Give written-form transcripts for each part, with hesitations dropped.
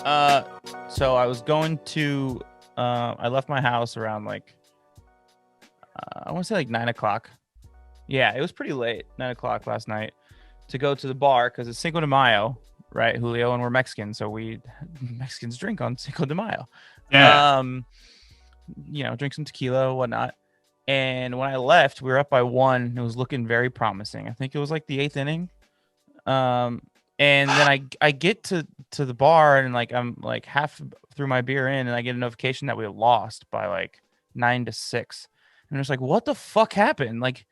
So I was going to, I left my house around like, I want to say like 9 o'clock. Yeah, it was pretty late, 9 o'clock last night, to go to the bar because it's Cinco de Mayo, right, Julio? And we're Mexican, so Mexicans drink on Cinco de Mayo. Yeah. Drink some tequila, whatnot. And when I left, we were up by 1. It was looking very promising. I think it was like the 8th inning. And then I get to the bar and like I'm like half through my beer in, and I get a notification that we lost by like 9-6. And it's like, what the fuck happened? Like,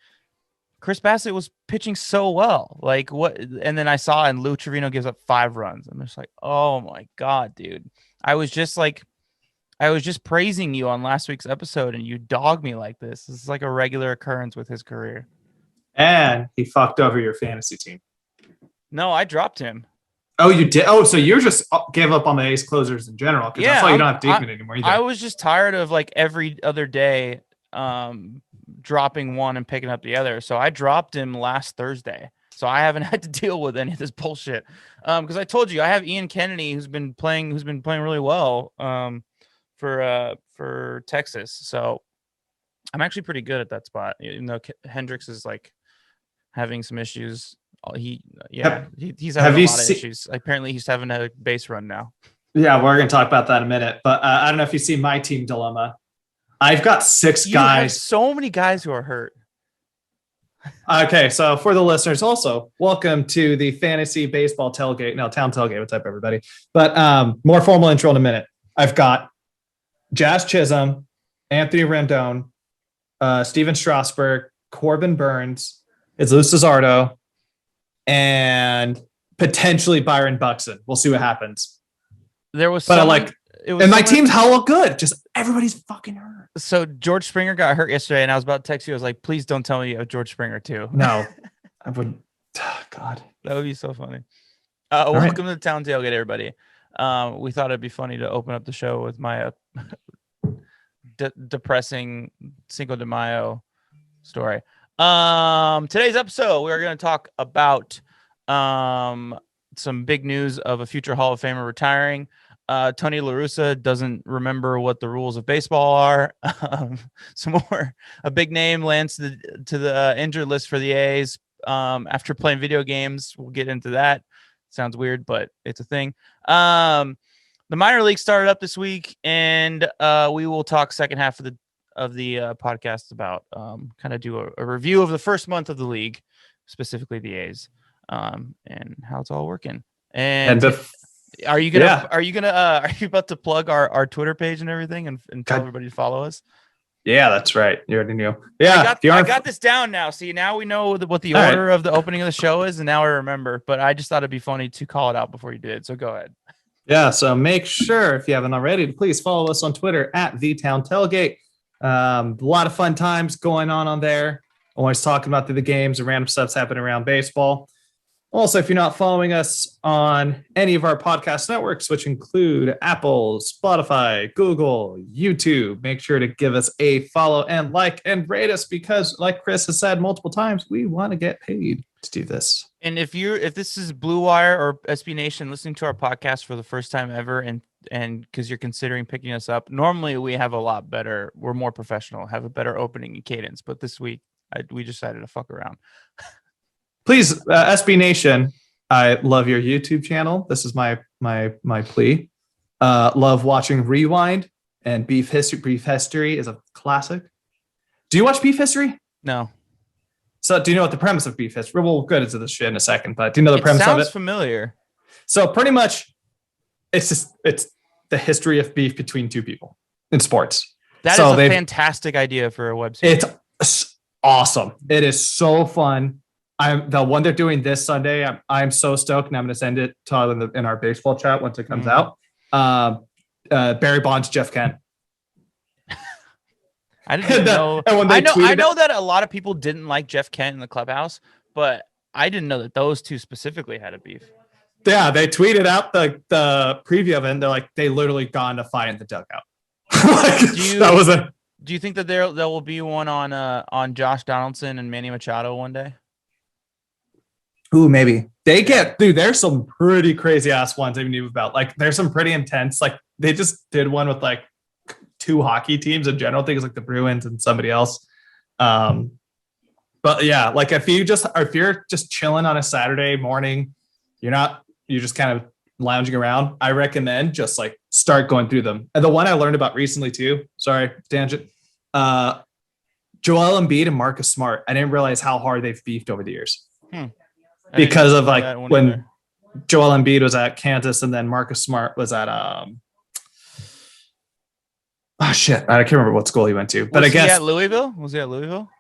Chris Bassett was pitching so well. Like, what? And then I saw, and Lou Trevino gives up 5 runs. I'm just like, oh my God, dude. I was just praising you on last week's episode, and you dog me like this. This is like a regular occurrence with his career. And he fucked over your fantasy team. No, I dropped him. Oh, you did? Oh, so you just gave up on the ace closers in general. Because that's why you don't have Diekman anymore either. I was just tired of like every other day dropping one and picking up the other. So I dropped him last Thursday. So I haven't had to deal with any of this bullshit. Because I told you I have Ian Kennedy who's been playing really well for Texas. So I'm actually pretty good at that spot. Even though Hendricks is like having some issues. He's having a lot of issues. Apparently he's having a base run now. Yeah, we're going to talk about that in a minute. But I don't know if you see my team dilemma. I've got 6 guys. Have so many guys who are hurt. Okay, so for the listeners also, welcome to the fantasy baseball tailgate. No, town tailgate. What's up, everybody? But more formal intro in a minute. I've got Jazz Chisholm, Anthony Rendon, Steven Strasburg, Corbin Burns, Jesus Luzardo, and potentially Byron Buxton. We'll see what happens. There was, my team's hella good. Just everybody's fucking hurt. So George Springer got hurt yesterday, and I was about to text you. I was like, please don't tell me you have George Springer too. No, I wouldn't. Oh, God, that would be so funny. Welcome to the town tailgate, everybody. We thought it'd be funny to open up the show with my depressing Cinco de Mayo story. Today's episode, we're going to talk about some big news of a future Hall of Famer retiring. Tony La Russa doesn't remember what the rules of baseball are. A big name lands to the injured list for the A's after playing video games. We'll get into that. Sounds weird, but it's a thing. The minor league started up this week, and we will talk second half of the podcast about kind of do a review of the first month of the league, specifically the A's, and how it's all working. Are you about to plug our Twitter page and everything and tell everybody to follow us? Yeah, that's right. You already knew. Yeah, I got this down now. See, now we know what the order of the opening of the show is, and now I remember. But I just thought it'd be funny to call it out before you did. So go ahead. Yeah, so make sure, if you haven't already, to please follow us on Twitter at @VTownTailgate. A lot of fun times going on there. Always talking about the games and random stuff's happening around baseball. Also, if you're not following us on any of our podcast networks, which include Apple, Spotify, Google, YouTube, make sure to give us a follow and like and rate us because, like Chris has said multiple times, we want to get paid to do this. And if this is Blue Wire or SB Nation listening to our podcast for the first time ever, and because you're considering picking us up, normally we have a lot better. We're more professional, have a better opening and cadence. But this week we decided to fuck around. Please, SB Nation, I love your YouTube channel. This is my plea. Love watching Rewind and Beef History. Beef History is a classic. Do you watch Beef History? No. So do you know what the premise of Beef History? We'll get into this shit in a second, but do you know the premise of it? Sounds familiar. So pretty much, it's the history of beef between two people in sports. That is a fantastic idea for a web series. It's awesome. It is so fun. The one they're doing this Sunday. I'm so stoked, and I'm going to send it to in our baseball chat once it comes out. Barry Bonds, Jeff Kent. I didn't know. I know that a lot of people didn't like Jeff Kent in the clubhouse, but I didn't know that those two specifically had a beef. Yeah, they tweeted out the preview of it, and they're like, they literally got in a fight in the dugout. Do you think that there will be one on Josh Donaldson and Manny Machado one day? Ooh, maybe they get, dude. There's some pretty crazy ass ones I knew about. Like, there's some pretty intense. Like, they just did one with like 2 hockey teams in general. I think it's like the Bruins and somebody else. But yeah, like if you're just chilling on a Saturday morning, you're just kind of lounging around, I recommend just like start going through them. And the one I learned about recently too, sorry, tangent, Joel Embiid and Marcus Smart. I didn't realize how hard they've beefed over the years because of like when either. Joel Embiid was at Kansas and then Marcus Smart was at, oh shit, I can't remember what school he went to, but I guess was he at Louisville?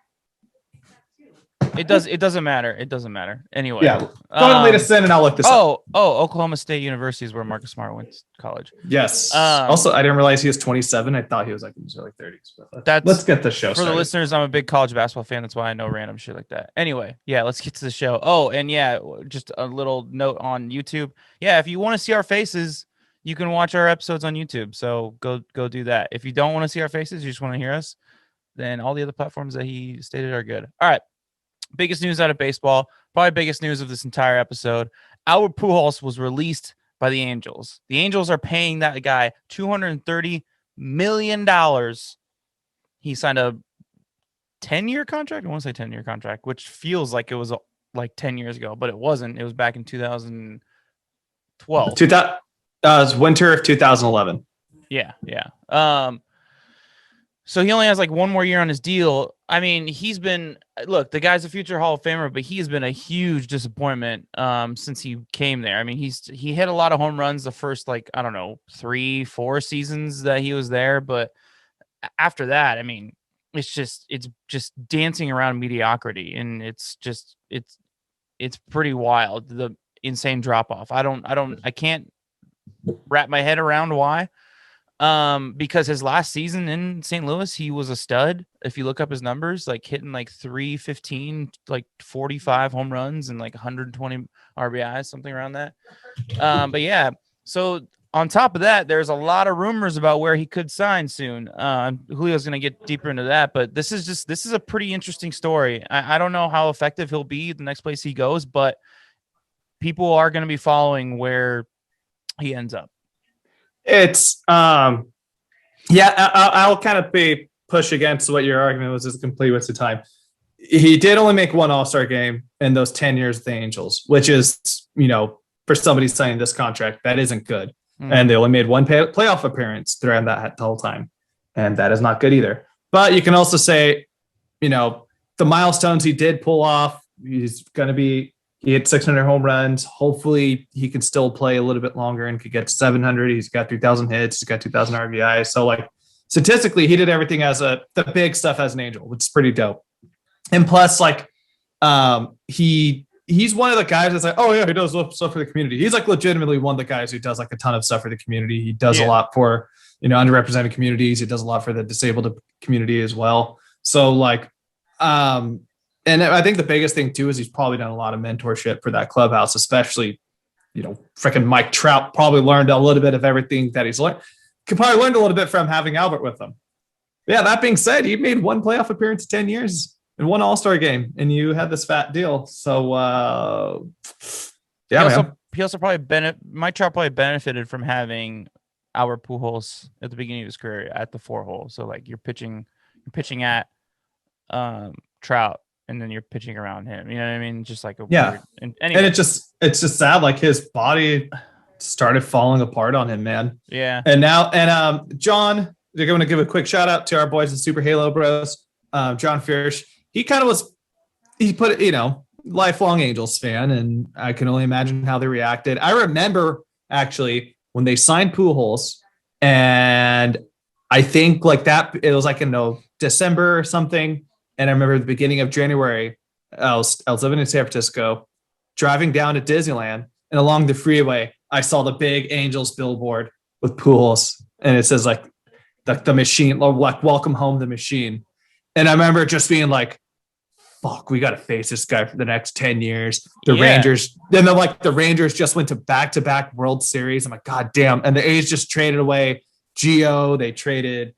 It doesn't matter. It doesn't matter. Anyway. Yeah. Go ahead and lead us in and I'll look this up. Oklahoma State University is where Marcus Smart went to college. Yes. Also, I didn't realize he was 27. I thought he was like in his early 30s. But let's get the show started. For the listeners, I'm a big college basketball fan. That's why I know random shit like that. Anyway, yeah, let's get to the show. Oh, and yeah, just a little note on YouTube. Yeah, if you want to see our faces, you can watch our episodes on YouTube. So go do that. If you don't want to see our faces, you just want to hear us, then all the other platforms that he stated are good. All right. Biggest news out of baseball, probably biggest news of this entire episode. Albert Pujols was released by the Angels. The Angels are paying that guy $230 million. He signed a 10-year contract. I want to say 10-year contract, which feels like it was like 10 years ago, but it wasn't. It was back in 2012. It was winter of 2011. Yeah. So he only has like one more year on his deal. I mean, the guy's a future Hall of Famer, but he has been a huge disappointment since he came there. I mean, he hit a lot of home runs the first, 3-4 seasons that he was there. But after that, I mean, it's just dancing around mediocrity. And it's pretty wild. The insane drop off. I can't wrap my head around why. Because his last season in St. Louis, he was a stud. If you look up his numbers, like hitting like 315, like 45 home runs and like 120 RBIs, something around that. But yeah, so on top of that, there's a lot of rumors about where he could sign soon. Julio's going to get deeper into that, but this is a pretty interesting story. I don't know how effective he'll be the next place he goes, but people are going to be following where he ends up. It's I'll kind of push against what your argument was. Is a complete waste of time. He did only make one All-Star game in those 10 years with the Angels, which is, for somebody signing this contract, that isn't good. And they only made one playoff appearance throughout that the whole time, and that is not good either. But you can also say, the milestones he did pull off. He hit 600 home runs. Hopefully he can still play a little bit longer and could get to 700. He's got 3,000 hits. He's got 2,000 RBIs. So like statistically, he did everything the big stuff as an Angel, which is pretty dope. And plus he's one of the guys that's like, oh yeah, he does stuff for the community. He's like legitimately one of the guys who does like a ton of stuff for the community. He does a lot for, underrepresented communities. He does a lot for the disabled community as well. So like, and I think the biggest thing too is he's probably done a lot of mentorship for that clubhouse, especially, freaking Mike Trout probably learned a little bit of everything that he's learned. Could probably learn a little bit from having Albert with him. Yeah, that being said, he made one playoff appearance in 10 years and one All-Star game, and you had this fat deal. So, he also probably Mike Trout probably benefited from having Albert Pujols at the beginning of his career at the 4-hole. So like you're pitching at Trout. And then you're pitching around him. You know what I mean? Just like weird. And it's just sad. Like his body started falling apart on him, man. Yeah. And now, John, they're going to give a quick shout out to our boys in Super Halo Bros. John Fierce. He put lifelong Angels fan, and I can only imagine how they reacted. I remember actually when they signed Pujols, and I think like that, it was like in December or something. And I remember the beginning of January, I was living in San Francisco, driving down to Disneyland, and along the freeway, I saw the big Angels billboard with Pujols, and it says like the machine, like welcome home the machine. And I remember just being like, fuck, we got to face this guy for the next 10 years. Rangers, then the Rangers just went to back-to-back World Series. I'm like, God damn. And the A's just traded away Gio. They traded,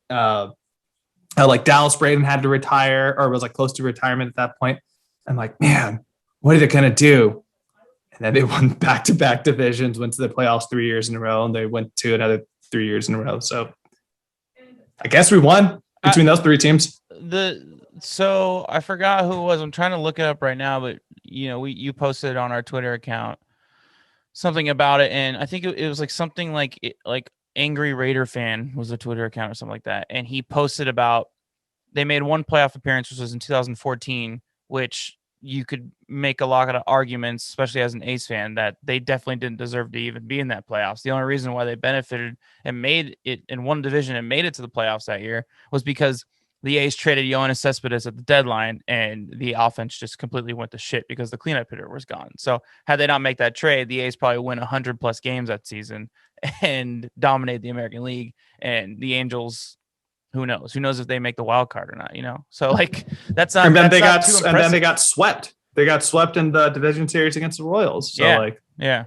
like Dallas Braden had to retire or was like close to retirement at that point. I'm like, man, what are they going to do? then they won back-to-back divisions, went to the playoffs 3 years in a row, and they went to another 3 years in a row. So I guess we won between those three teams. So I forgot who it was. I'm trying to look it up right now, but you posted on our Twitter account something about it, and I think it was like something like Angry Raider Fan was a Twitter account or something like that, and he posted about they made one playoff appearance, which was in 2014, which you could make a lot of arguments, especially as an A's fan, that they definitely didn't deserve to even be in that playoffs. The only reason why they benefited and made it in one division and made it to the playoffs that year was because the A's traded Yoenis Cespedes at the deadline, and the offense just completely went to shit because the cleanup hitter was gone. So had they not make that trade, the A's probably win 100+ games that season and dominate the American League. And the Angels, who knows? Who knows if they make the wild card or not? So like that's not. And then they got swept. They got swept in the division series against the Royals. So yeah.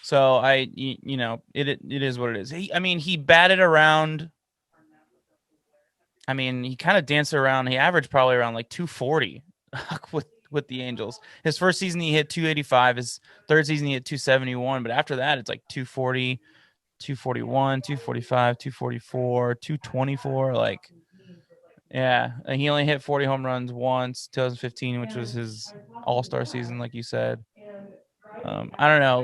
So it is what it is. He batted around. He kind of danced around. He averaged probably around like 240 with the Angels. His first season, he hit 285. His third season, he hit 271. But after that, it's like 240, 241, 245, 244, 224. Like, yeah. And he only hit 40 home runs once, 2015, which was his all-star season, like you said. I don't know.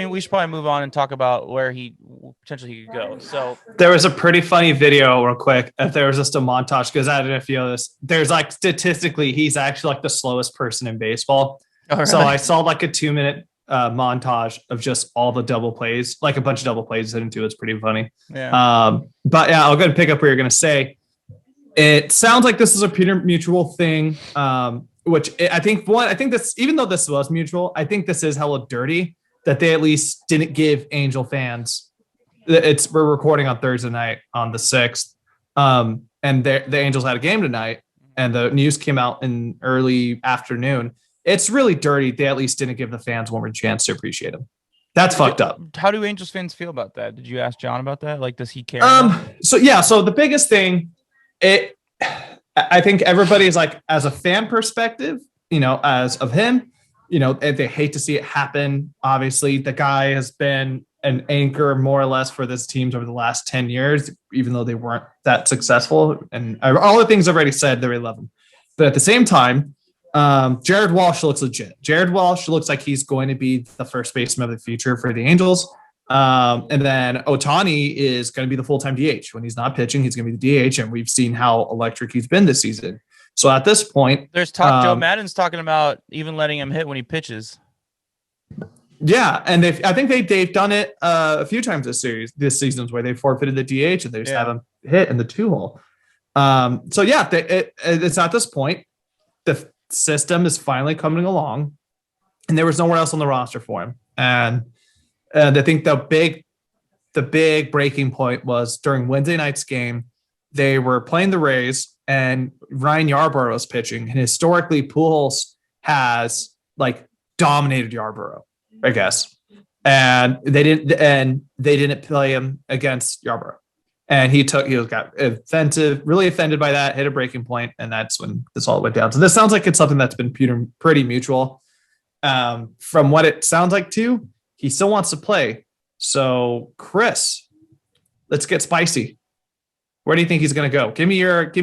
We should probably move on and talk about where he potentially could go. So there was a pretty funny video real quick. If there was just a montage, because I don't know if you know this, there's like statistically, he's actually like the slowest person in baseball. Oh, really? So I saw like a 2-minute montage of just all the double plays, like a bunch of double plays into it. It's pretty funny. Yeah. But yeah, I'll go and pick up what you're going to say. It sounds like this is a pure mutual thing. Which I think this, even though this was mutual, I think this is hella dirty that they at least didn't give Angel fans. We're recording on Thursday night on the 6th, and the Angels had a game tonight, and the news came out in early afternoon. It's really dirty. They at least didn't give the fans one more chance to appreciate them. That's fucked up. How do Angels fans feel about that? Did you ask John about that? Like, does he care? So the biggest thing, I think everybody's like, as a fan perspective, as of him, they hate to see it happen. Obviously, the guy has been an anchor more or less for this teams over the last 10 years, even though they weren't that successful. And all the things I've already said, they really love him. But at the same time, Jared Walsh looks legit. Jared Walsh looks like he's going to be the first baseman of the future for the Angels. And then Ohtani is going to be the full-time DH. When he's not pitching, he's going to be the DH, and we've seen how electric he's been this season. So at this point, there's talk. Joe Madden's talking about even letting him hit when he pitches. Yeah, and I think they've done it a few times this season where they forfeited the DH and they just have him hit in the 2-hole. So yeah, it's at this point the system is finally coming along, and there was nowhere else on the roster for him. And I think the big breaking point was during Wednesday night's game. They were playing the Rays, and Ryan Yarbrough was pitching. And historically, Pujols has like dominated Yarbrough, I guess. And they didn't play him against Yarbrough. And he got really offended by that, hit a breaking point, and that's when this all went down. So this sounds like it's something that's been pretty mutual. From what it sounds like too, he still wants to play. So, Chris, let's get spicy. Where do you think he's going to go? Give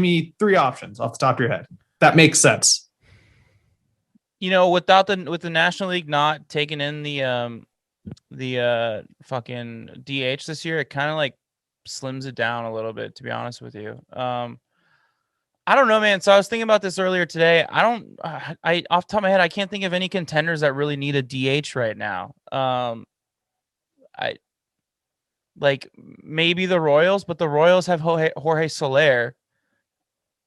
me 3 options off the top of your head. That makes sense. With the National League not taking in the fucking DH this year, it kind of like slims it down a little bit, to be honest with you. I don't know, man. So I was thinking about this earlier today. I off the top of my head, I can't think of any contenders that really need a DH right now. I like maybe the Royals, but the Royals have Jorge Soler.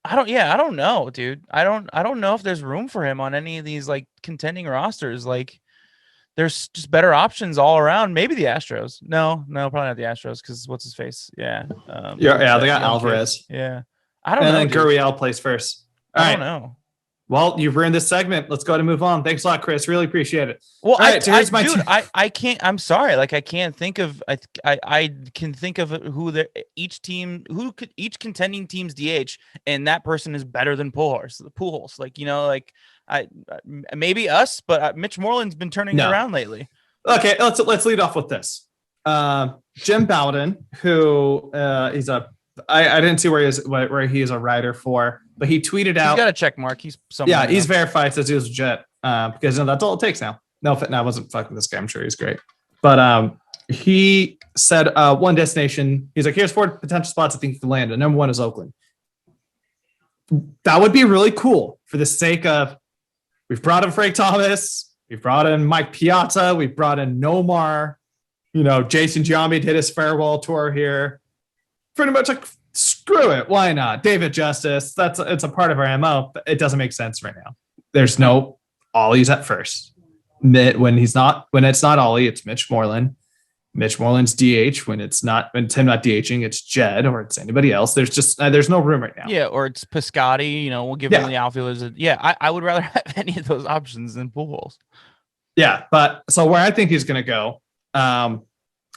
I don't know, dude. I don't know if there's room for him on any of these like contending rosters. Like, there's just better options all around. Maybe the Astros. No, probably not the Astros because what's his face? Yeah. They got Alvarez. Yeah. I don't know. And then Gurriel plays first. I don't know. Well, you've ruined this segment. Let's go ahead and move on. Thanks a lot, Chris. Really appreciate it. Well, All right, so here's my I can't. I'm sorry. Like I can't think of. I can think of each contending team's DH, and that person is better than Pujols. Like like maybe us, but Mitch Moreland's been turning it around lately. Okay, let's lead off with this. Jim Bowden, who he's a I didn't see where he is a writer for, but he tweeted out. He's got a check mark. He's somewhere. Yeah, he's verified. Says he was legit. Because that's all it takes now. No, I wasn't fucking this guy. I'm sure he's great. But he said one destination. He's like, here's 4 potential spots I think you can land. And number 1 is Oakland. That would be really cool for the sake of we've brought in Frank Thomas, we've brought in Mike Piazza, we've brought in Nomar. Jason Giambi did his farewell tour here. Pretty much like screw it. Why not? David Justice. It's a part of our MO, but it doesn't make sense right now. There's no Ollie's at first. When it's not Ollie, it's Mitch Moreland. Mitch Moreland's DH when it's not DHing, it's Jed or it's anybody else. There's no room right now. Yeah, or it's Piscotty. We'll give him the outfielders. I would rather have any of those options than Pujols. Yeah, but so where I think he's going to go, I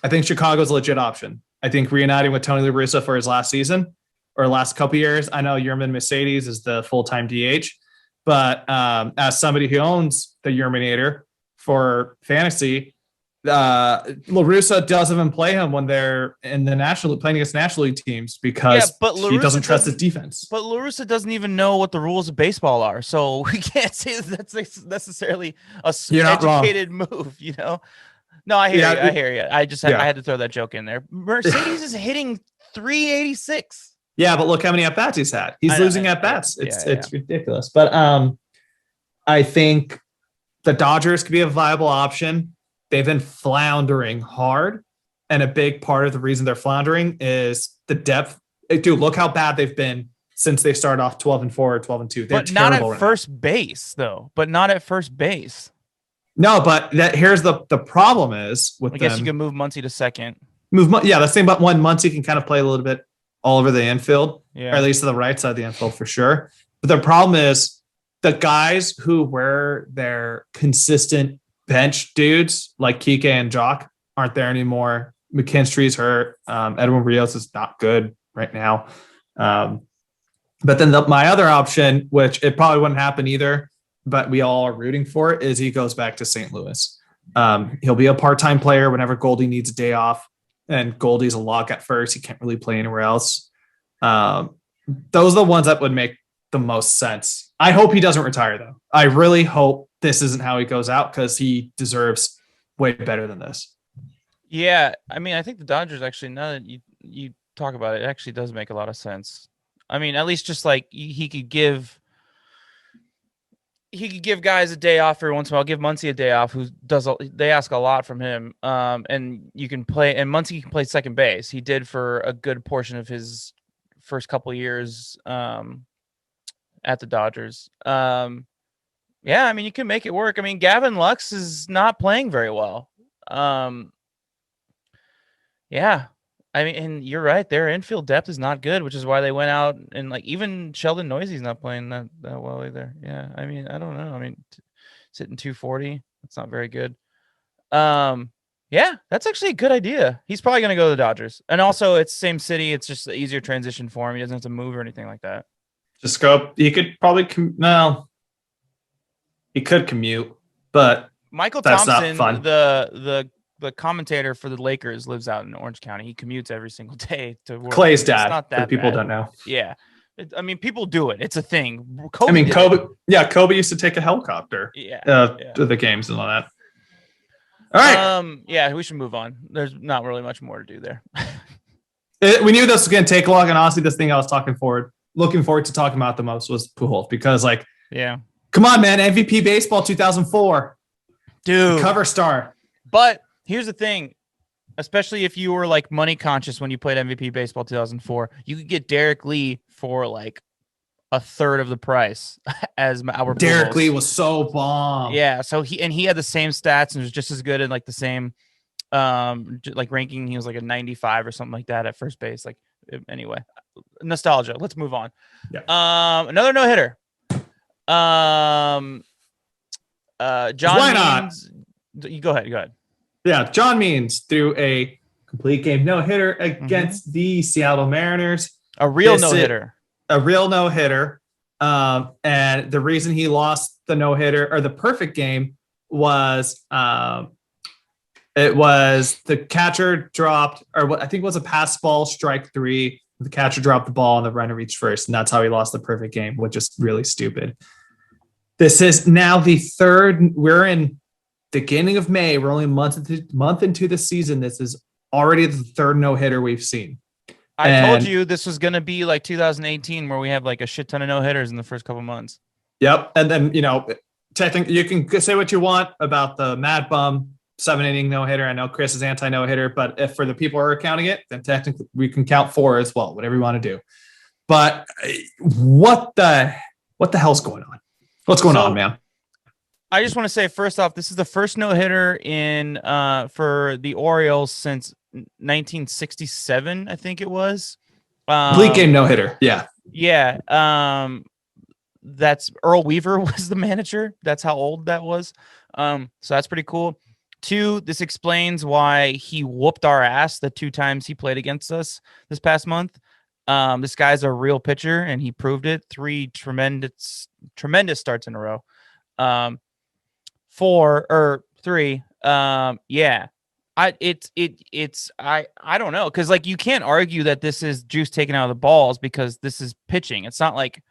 think Chicago's a legit option. I think reuniting with Tony La Russa for his last season or last couple years. I know Yerman Mercedes is the full-time DH, but as somebody who owns the Yerminator for fantasy, La Russa doesn't even play him when they're in the playing against National League teams because he doesn't trust his defense. But La Russa doesn't even know what the rules of baseball are, so we can't say that's necessarily a educated move. No, I hear you. I hear you. I had to throw that joke in there. Mercedes is hitting 386. Yeah, but look how many at-bats he's had. He's losing at-bats. It's ridiculous. But I think the Dodgers could be a viable option. They've been floundering hard, and a big part of the reason they're floundering is the depth. Dude, look how bad they've been since they started off 12-4 or 12-2. They're but not at first base, though. But not at first base. No, but here's the problem is with them. I guess you can move Muncy to second. The same, but one Muncy can kind of play a little bit all over the infield, or yeah, at least to the right side of the infield for sure. But the problem is the guys who were their consistent bench dudes like Kike and Jock aren't there anymore. McKinstry's hurt. Edwin Rios is not good right now. But then my other option, which it probably wouldn't happen either, but we all are rooting for it, is he goes back to St. Louis. He'll be a part-time player whenever Goldie needs a day off, and Goldie's a lock at first. He can't really play anywhere else. Those are the ones that would make the most sense. I hope he doesn't retire, though. I really hope this isn't how he goes out because he deserves way better than this. Yeah, I mean, I think the Dodgers actually, now that you talk about it, it actually does make a lot of sense. I mean, at least just like he could give guys a day off every once in a while. Give Muncy a day off, they ask a lot from him. And you can play, and Muncy can play second base. He did for a good portion of his first couple of years at the Dodgers. Yeah, I mean, you can make it work. I mean, Gavin Lux is not playing very well. Yeah, I mean, and you're right. Their infield depth is not good, which is why they went out and like even Sheldon Noisey's not playing that well either. Yeah, I mean, I don't know. I mean, sitting 240, that's not very good. Yeah, that's actually a good idea. He's probably going to go to the Dodgers, and also it's same city. It's just an easier transition for him. He doesn't have to move or anything like that. Just go. He could probably he could commute, but Michael that's Thompson, not fun. The commentator for the Lakers, lives out in Orange County. He commutes every single day to work. Clay's dad. For people don't know. Yeah, I mean, people do it. It's a thing. Kobe used to take a helicopter. To the games and all that. All right. Yeah, we should move on. There's not really much more to do there. We knew this was going to take long, and honestly, this thing I was looking forward to talking about the most was Pujols because, come on, man, MVP baseball 2004, dude, the cover star. But here's the thing, especially if you were like money conscious when you played MVP baseball 2004, you could get Derek Lee for like a third of the price as our Derek Pujols. Lee was so bomb. Yeah, so he had the same stats and was just as good in like the same like ranking. He was like a 95 or something like that at first base. Like anyway, nostalgia. Let's move on. Yeah. Another no-hitter. John Why not? Means. You go ahead. Yeah, John Means threw a complete game no-hitter Mm-hmm. against the Seattle Mariners. A real no-hitter. A real no-hitter. And the reason he lost the no-hitter or the perfect game was it was the catcher dropped, or what I think was a pass ball, strike 3. The catcher dropped the ball and the runner reached first, and that's how he lost the perfect game, which is really stupid. This is now the third. We're in the beginning of May. We're only a month into the season. This is already the third no-hitter we've seen. I told you this was going to be like 2018 where we have like a shit ton of no-hitters in the first couple months. Yep. And then, technically you can say what you want about the Mad Bum 7-inning no-hitter. I know Chris is anti-no-hitter, but if for the people who are counting it, then technically we can count 4 as well, whatever you want to do. But what the hell's going on? What's going on, man? I just want to say, first off, this is the first no-hitter in for the Orioles since 1967, I think it was. Complete game no-hitter. Yeah. Yeah. That's Earl Weaver was the manager. That's how old that was. So that's pretty cool. 2, this explains why he whooped our ass the 2 times he played against us this past month. This guy's a real pitcher, and he proved it. 3 tremendous starts in a row. 4 or 3. Yeah. I don't know, because like you can't argue that this is juice taken out of the balls because this is pitching. It's not like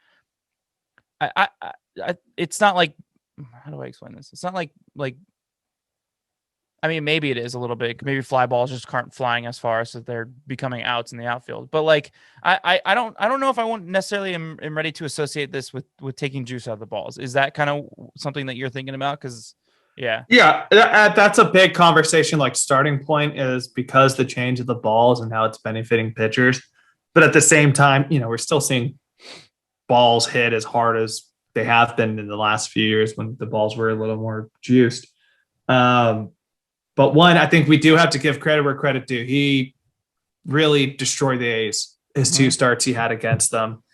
it's not like, how do I explain this? It's not like I mean, maybe it is a little bit. Maybe fly balls just aren't flying as far, so they're becoming outs in the outfield. But like, I don't know if I won't necessarily am ready to associate this with taking juice out of the balls. Is that kind of something that you're thinking about? Because that's a big conversation. Like, starting point is because the change of the balls and how it's benefiting pitchers, but at the same time, we're still seeing balls hit as hard as they have been in the last few years when the balls were a little more juiced. But one, I think we do have to give credit where credit due. He really destroyed the A's. His 2 starts he had against them.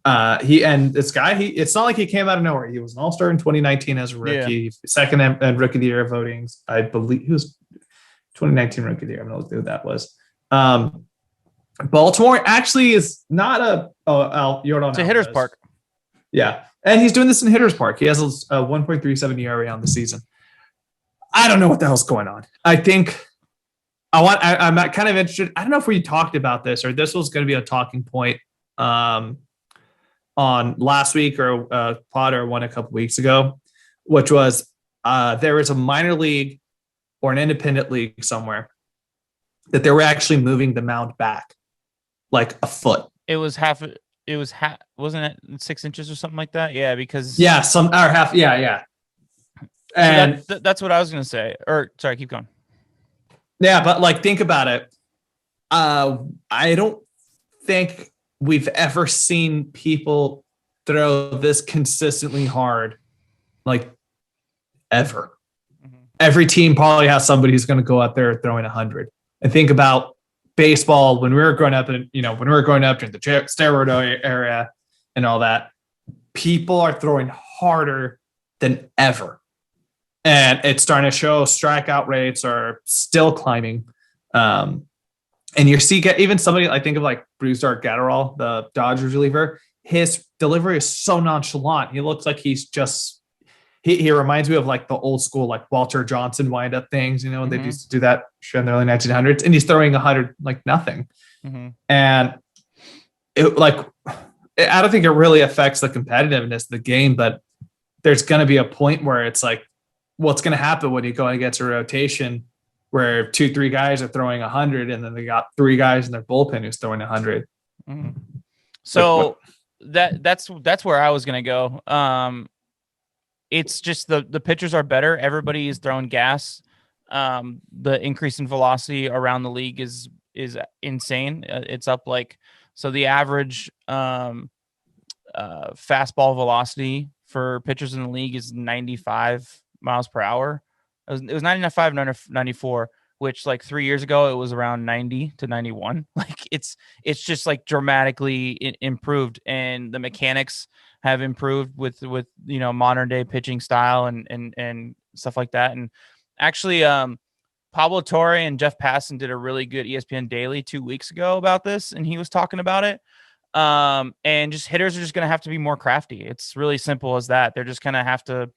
It's not like he came out of nowhere. He was an all-star in 2019 as a rookie, second and rookie of the year votings. I believe he was 2019 rookie of the year. I don't know who that was. Baltimore actually is not it's a hitter's park. Yeah. And he's doing this in hitter's park. He has a 1.37 ERA on the season. I don't know what the hell's going on. I think I'm kind of interested. I don't know if we talked about this or this was going to be a talking point on last week or pod or one a couple weeks ago, which was there was a minor league or an independent league somewhere that they were actually moving the mound back like a foot. Wasn't it 6 inches or something like that? Yeah, because half. Yeah. And so that's what I was going to say. Or sorry, keep going. Yeah, but like, think about it. I don't think we've ever seen people throw this consistently hard, like ever. Mm-hmm. Every team probably has somebody who's going to go out there throwing 100. And think about baseball when we were growing up, during the steroid era and all that. People are throwing harder than ever. And it's starting to show. Strikeout rates are still climbing. And you see even somebody, I think of like Brusdar Gatterall, the Dodgers reliever, his delivery is so nonchalant. He looks like he's just, he reminds me of like the old school, like Walter Johnson wind-up things, mm-hmm. They used to do that in the early 1900s, and he's throwing 100 like nothing. Mm-hmm. And I don't think it really affects the competitiveness of the game, but there's going to be a point where it's like, what's going to happen when you go against a rotation where 2-3 guys are throwing 100 and then they got 3 guys in their bullpen who's throwing 100. Mm-hmm. So that's where I was going to go. It's just the pitchers are better. Everybody is throwing gas. The increase in velocity around the league is insane. It's up so the average fastball velocity for pitchers in the league is 95 miles per hour. It was 95, 94, which like 3 years ago it was around 90 to 91. Like it's just like dramatically improved, and the mechanics have improved with modern day pitching style and stuff like that. And actually, Pablo Torre and Jeff Passan did a really good ESPN Daily 2 weeks ago about this, and he was talking about it. And just hitters are just going to have to be more crafty. It's really simple as that. They're just going to have to,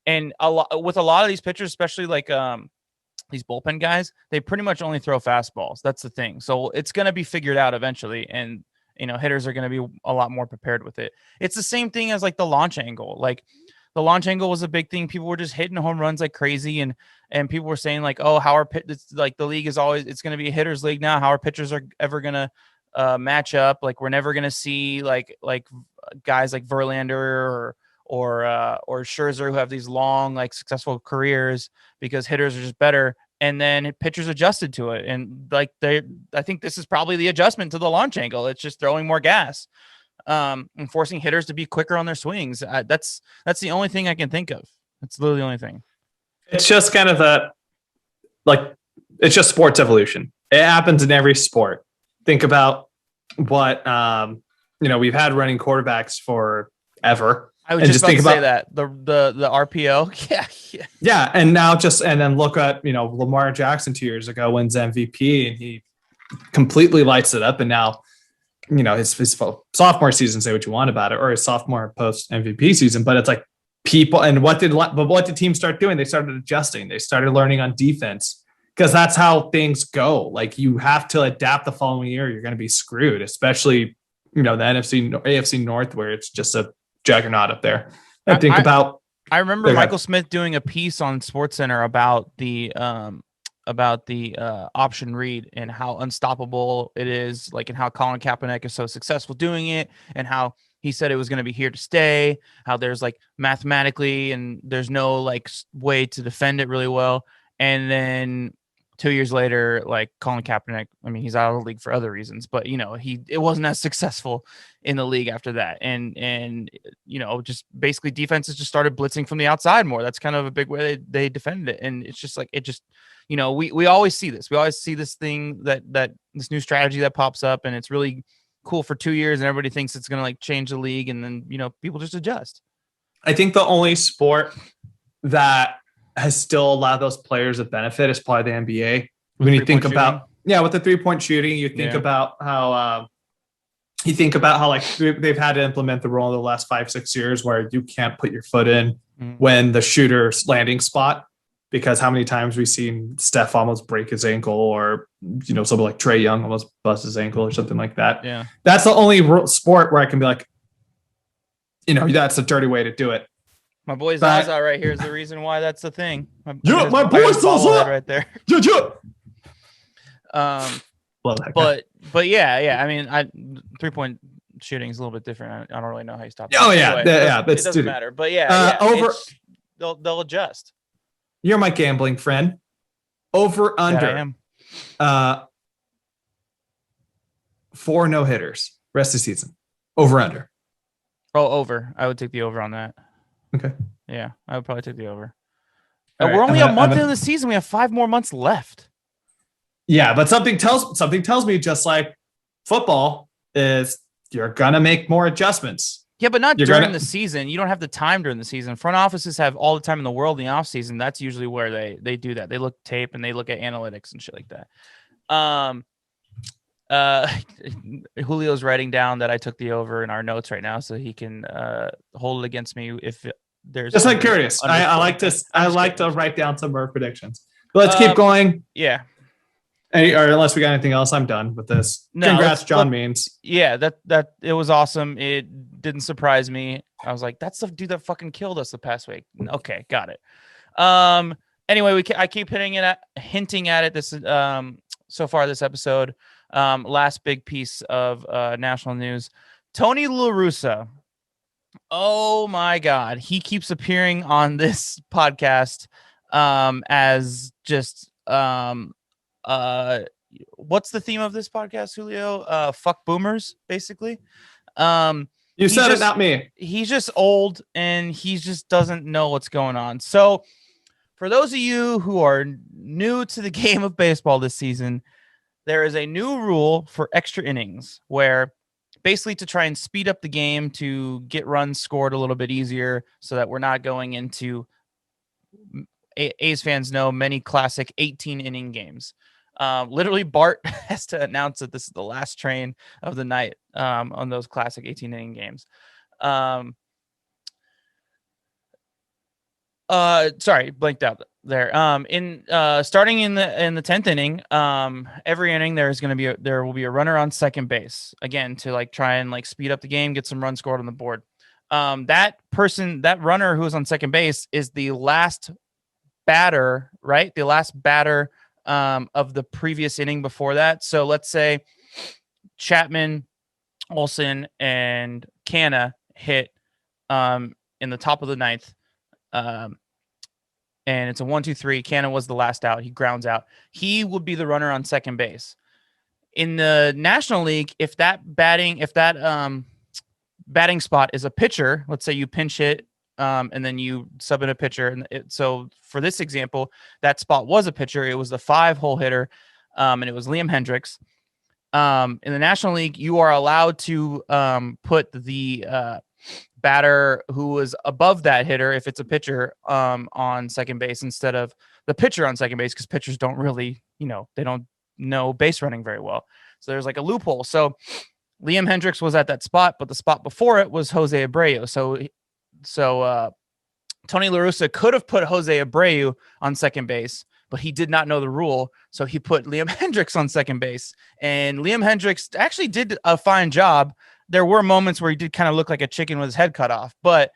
and with a lot of these pitchers, especially like these bullpen guys, they pretty much only throw fastballs. That's the thing. So it's going to be figured out eventually, and hitters are going to be a lot more prepared with it. It's the same thing as like the launch angle. Like the launch angle was a big thing. People were just hitting home runs like crazy, and people were saying like, oh, how are like the league is always, it's going to be a hitter's league now. How are pitchers are ever going to match up? Like we're never going to see like guys like Verlander or Scherzer who have these long like successful careers because hitters are just better. And then pitchers adjusted to it, and like I think this is probably the adjustment to the launch angle. It's just throwing more gas, and forcing hitters to be quicker on their swings. That's the only thing I can think of. That's literally the only thing. It's just kind of it's just sports evolution. It happens in every sport. Think about what we've had running quarterbacks forever. I was just about to say that the RPO. Yeah. And then look at, Lamar Jackson 2 years ago wins MVP and he completely lights it up. And now, his sophomore season, say what you want about it, or his sophomore post MVP season, but it's like people, and what did teams start doing? They started adjusting. They started learning on defense, because that's how things go. Like you have to adapt the following year. You're going to be screwed, especially, the AFC North, where it's just a juggernaut up there. I remember Michael Smith doing a piece on SportsCenter about the option read and how unstoppable it is, like, and how Colin Kaepernick is so successful doing it, and how he said it was going to be here to stay, how there's like mathematically and there's no like way to defend it really well. And then 2 years later, like Colin Kaepernick, I mean, he's out of the league for other reasons, but it wasn't as successful in the league after that. And just basically defenses just started blitzing from the outside more. That's kind of a big way they defended it. And it's just like, we always see this. We always see this thing that this new strategy that pops up, and it's really cool for 2 years, and everybody thinks it's going to like change the league. And then, people just adjust. I think the only sport that has still allowed those players a benefit is probably the NBA. When you think about, with the 3-point shooting, you think about how, like they've had to implement the rule in the last 5-6 years where you can't put your foot in when the shooter's landing spot, because how many times we've seen Steph almost break his ankle, or, somebody like Trae Young almost bust his ankle or something like that. Yeah. That's the only sport where I can be like, that's a dirty way to do it. My boy Zaza right here is the reason why that's the thing. My boy Zaza right there. But yeah. I mean, 3-point shooting is a little bit different. I don't really know how you stop. Oh yeah, anyway, it doesn't matter. But they'll adjust. You're my gambling friend. Over under. I am. 4 no hitters rest of the season. Over under. Oh, over. I would take the over on that. Okay. Yeah, I would probably take the over. Right, we're only a month into the season. We have 5 more months left. Yeah, but something tells me, just like football, is you're gonna make more adjustments. Yeah, but not during the season. You don't have the time during the season. Front offices have all the time in the world in the off season. That's usually where they do that. They look tape and they look at analytics and shit like that. Julio's writing down that I took the over in our notes right now, so he can hold it against me if there's just like curious. I like to write down some of our predictions. But let's keep going. Yeah. Or unless we got anything else, I'm done with this. No, congrats, John Means. Yeah, that it was awesome. It didn't surprise me. I was like, that's the dude that fucking killed us the past week. Okay, got it. Anyway, I keep hinting at it this so far this episode. Last big piece of national news. Tony La Russa. Oh my God. He keeps appearing on this podcast as just what's the theme of this podcast, Julio? Fuck boomers, basically. You said it, not me. He's just old and he just doesn't know what's going on. So For those of you who are new to the game of baseball this season, there is a new rule for extra innings where basically to try and speed up the game to get runs scored a little bit easier so that we're not going into, A's fans know, many classic 18-inning games. Literally, Bart has to announce that this is the last train of the night on those classic 18-inning games. Sorry, blanked out there. Starting in the 10th inning, every inning there will be a runner on second base, again to like try and like speed up the game, get some runs scored on the board. That runner who is on second base is the last batter, right? The last batter of the previous inning before that. So let's say Chapman, Olsen, and Canna hit in the top of the ninth. And it's a 1-2-3. Canna was the last out. He grounds out. He would be the runner on second base. In the National League, if that batting spot is a pitcher, let's say you pinch hit, and then you sub in a pitcher. And so for this example, that spot was a pitcher. It was the 5-hole hitter, and it was Liam Hendricks. In the National League, you are allowed to put the batter who was above that hitter, if it's a pitcher, on second base instead of the pitcher on second base, because pitchers don't really, they don't know base running very well. So there's like a loophole. So Liam Hendricks was at that spot, but the spot before it was Jose Abreu. So Tony La Russa could have put Jose Abreu on second base, but he did not know the rule. So he put Liam Hendricks on second base, and Liam Hendricks actually did a fine job. There were moments where he did kind of look like a chicken with his head cut off, but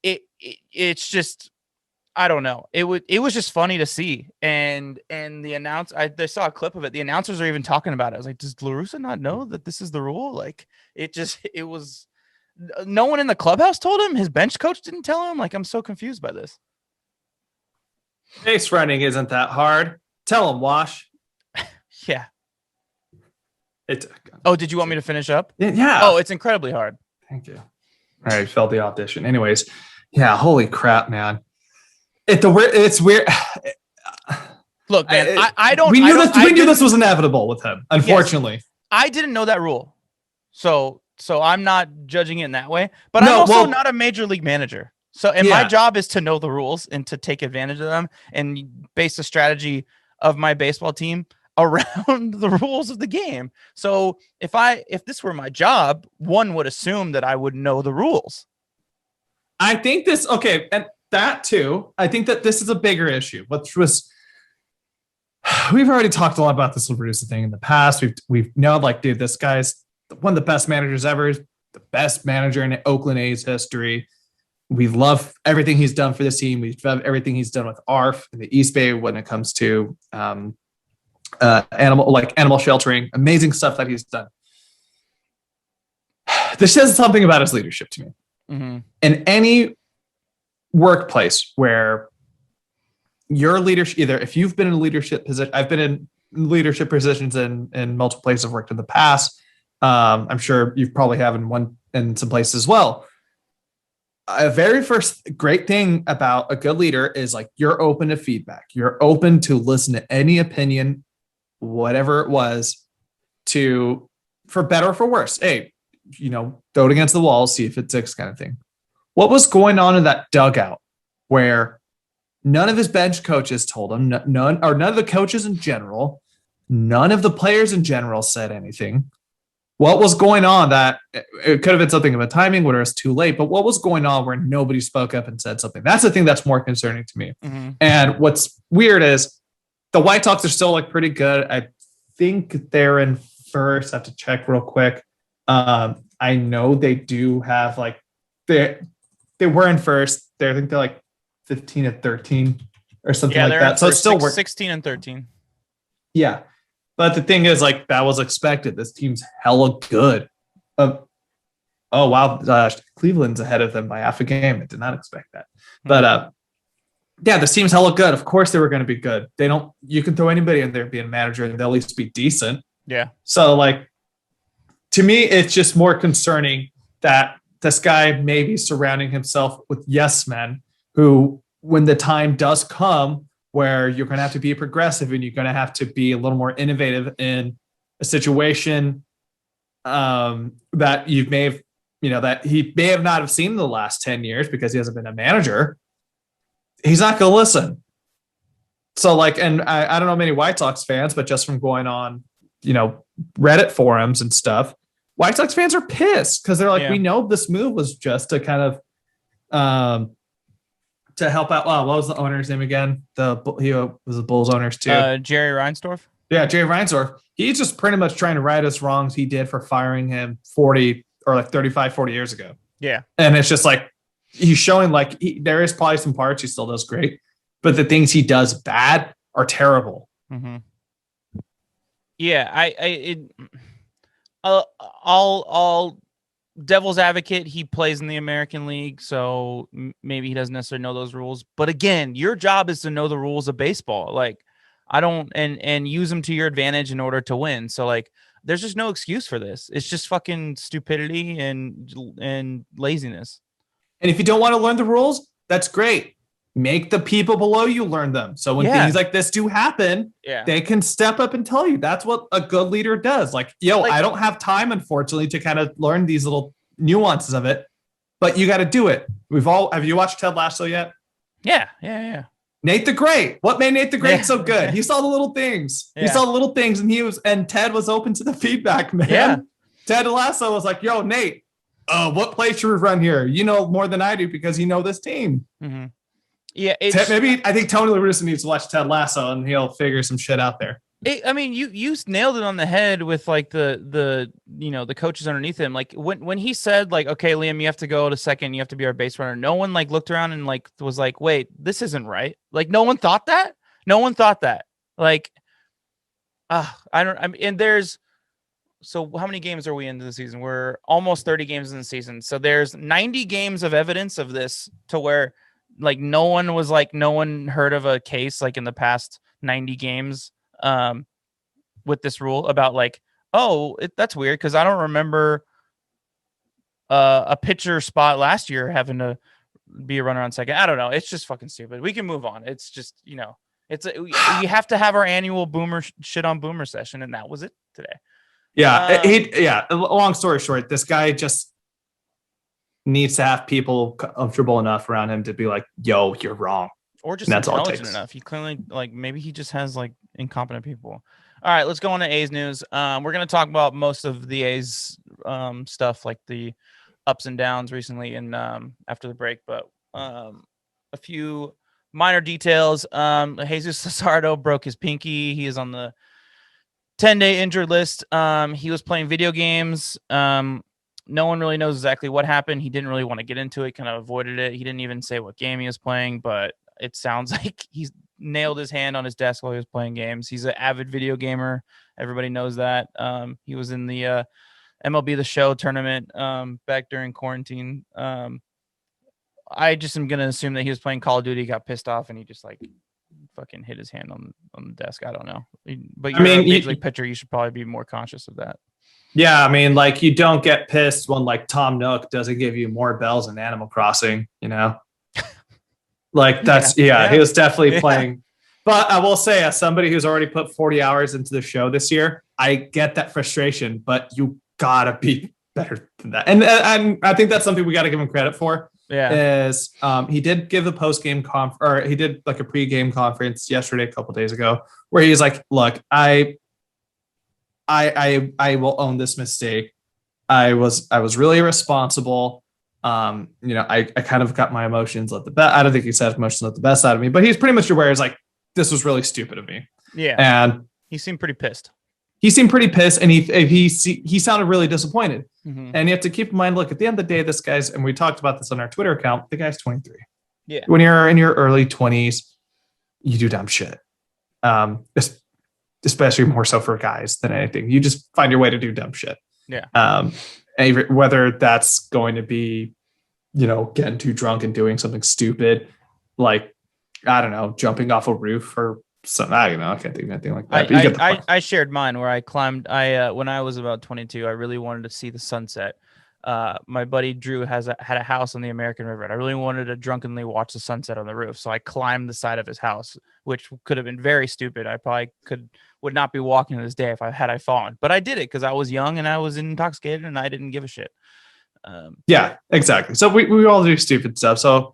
it's just, I don't know. It was just funny to see. And the I saw a clip of it. The announcers are even talking about it. I was like, does La Russa not know that this is the rule? Like it was, no one in the clubhouse told him. His bench coach didn't tell him. Like, I'm so confused by this. Base running isn't that hard. Tell him, Walsh. Yeah. Oh, did you want me to finish up? Yeah. Oh, it's incredibly hard. Thank you. All right, failed the audition. Anyways, yeah, holy crap, man. It's weird. Look, man, I don't. We knew this was inevitable with him. Unfortunately, yes, I didn't know that rule, so I'm not judging it in that way. But I'm also not a major league manager. So, my job is to know the rules and to take advantage of them and base the strategy of my baseball team around the rules of the game. So if this were my job, one would assume that I would know the rules. I think and that too, I think that this is a bigger issue, which was, we've already talked a lot about this La Russa thing in the past. We've known, like, dude, this guy's one of the best managers ever, the best manager in Oakland A's history. We love everything he's done for this team. We love everything he's done with ARF in the East Bay when it comes to animal sheltering. Amazing stuff that he's done. This says something about his leadership to me. Mm-hmm. In any workplace where your leadership, either if you've been in a leadership position, I've been in leadership positions in multiple places I've worked in the past. I'm sure you've probably have in some places as well. A very first great thing about a good leader is, like, you're open to feedback. You're open to listen to any opinion, whatever it was, for better or for worse. Hey, throw it against the wall, see if it sticks, kind of thing. What was going on in that dugout where none of his bench coaches told him, none of the coaches in general, none of the players in general said anything? What was going on that it could have been something of a timing where it's too late, but what was going on where nobody spoke up and said something? That's the thing that's more concerning to me. Mm-hmm. And what's weird is the White Sox are still, like, pretty good. I think they're in first. I have to check real quick. I know they do have, like, they were in first. I think they're like 15 and 13 or something like that. So it's still 16 and 13. Yeah. But the thing is, like, that was expected. This team's hella good. Oh, wow. Cleveland's ahead of them by half a game. I did not expect that. But, yeah, this team's hella good. Of course they were going to be good. You can throw anybody in there and be a manager and they'll at least be decent. Yeah. So, like, to me, it's just more concerning that this guy may be surrounding himself with yes men who when the time does come where you're going to have to be progressive and you're going to have to be a little more innovative in a situation that you may have, that he may have not have seen in the last 10 years because he hasn't been a manager, he's not going to listen. So like, and I don't know many White Sox fans, but just from going on, Reddit forums and stuff, White Sox fans are pissed because they're like, we know this move was just to kind of, to help out. What was the owner's name again? He was the Bulls owners too. Jerry Reinsdorf. Yeah, Jerry Reinsdorf. He's just pretty much trying to right us wrongs he did for firing him 40 or like 35, 40 years ago. Yeah. And it's just like he's showing like there is probably some parts he still does great, but the things he does bad are terrible. Mm-hmm. Yeah, I'll devil's advocate, he plays in the American League, so maybe he doesn't necessarily know those rules. But again, your job is to know the rules of baseball. Like, I don't and use them to your advantage in order to win. So like, there's just no excuse for this. It's just fucking stupidity and laziness. And if you don't want to learn the rules, that's great. Make the people below you learn them. So when things like this do happen, they can step up and tell you. That's what a good leader does. Like, I don't have time, unfortunately, to kind of learn these little nuances of it, but you got to do it. Have you watched Ted Lasso yet? Yeah. Nate the Great. What made Nate the Great so good? He saw the little things. He saw the little things, and Ted was open to the feedback, man. Yeah. Ted Lasso was like, yo, Nate, what play should we run here? You know more than I do because you know this team. Mm-hmm. Yeah, maybe I think Tony La Russa needs to watch Ted Lasso and he'll figure some shit out there. You nailed it on the head with like the coaches underneath him. Like when he said like, okay, Liam, you have to go to second, you have to be our base runner. No one like looked around and like was like, wait, this isn't right. Like no one thought that. Like, so how many games are we into the season? We're almost 30 games in the season. So there's 90 games of evidence of this to where like no one heard of a case like in the past 90 games with this rule about like, that's weird because I don't remember a pitcher spot last year having to be a runner on second. I don't know. It's just fucking stupid. We can move on. It's just, you have to have our annual boomer shit on boomer session, and that was it today. Yeah. Long story short, this guy just needs to have people comfortable enough around him to be like, yo, you're wrong. Or just intelligent enough. He clearly, like, maybe he just has like incompetent people. All right, let's go on to A's news. We're going to talk about most of the A's stuff, like the ups and downs recently and after the break, but a few minor details. Jesus Luzardo broke his pinky. He is on the 10-day injured list. He was playing video games. No one really knows exactly what happened. He didn't really want to get into it, kind of avoided it. He didn't even say what game he was playing, but it sounds like he's nailed his hand on his desk while he was playing games. He's an avid video gamer. Everybody knows that. He was in the MLB The Show tournament back during quarantine. I just am going to assume that he was playing Call of Duty, got pissed off, and he just like fucking hit his hand on the desk. I don't know. But you're a major league pitcher. You should probably be more conscious of that. Yeah, I mean, like, you don't get pissed when, like, Tom Nook doesn't give you more bells in Animal Crossing, Like, that's, he was definitely playing. But I will say, as somebody who's already put 40 hours into the show this year, I get that frustration, but you gotta be better than that. And I think that's something we got to give him credit for. Yeah. Is he did give a post-game or he did, like, a pre-game conference yesterday, a couple days ago, where he's like, look, I will own this mistake. I was really irresponsible. I kind of got my emotions I don't think he said emotions let the best out of me, but he's pretty much aware. He's like, this was really stupid of me. Yeah. And he seemed pretty pissed. And he sounded really disappointed. Mm-hmm. And you have to keep in mind, look, at the end of the day, this guy's, and we talked about this on our Twitter account, the guy's 23. Yeah. When you're in your early 20s, you do dumb shit. Especially more so for guys than anything. You just find your way to do dumb shit. Yeah. Whether that's going to be, getting too drunk and doing something stupid, like, I don't know, jumping off a roof or something. I don't know. I can't think of anything like that. I shared mine where I climbed. When I was about 22, I really wanted to see the sunset. my buddy Drew had a house on the American River, and I really wanted to drunkenly watch the sunset on the roof. So I climbed the side of his house, which could have been very stupid. I probably would not be walking to this day if I fallen, but I did it because I was young and I was intoxicated and I didn't give a shit. Yeah, exactly. So we all do stupid stuff. So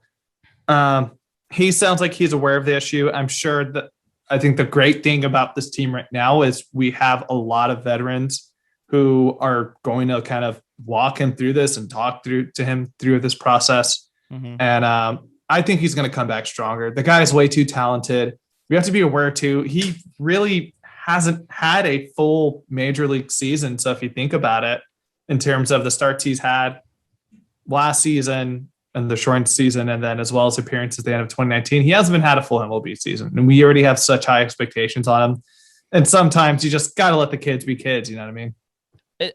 he sounds like he's aware of the issue. I'm sure that I think the great thing about this team right now is we have a lot of veterans who are going to kind of walk him through this and talk to him through this process. Mm-hmm. And I think he's going to come back stronger. The guy is way too talented. We have to be aware too. He really hasn't had a full major league season. So if you think about it, in terms of the starts he's had last season and the shortened season, and then as well as appearances at the end of 2019, he hasn't had a full MLB season. And we already have such high expectations on him. And sometimes you just got to let the kids be kids. You know what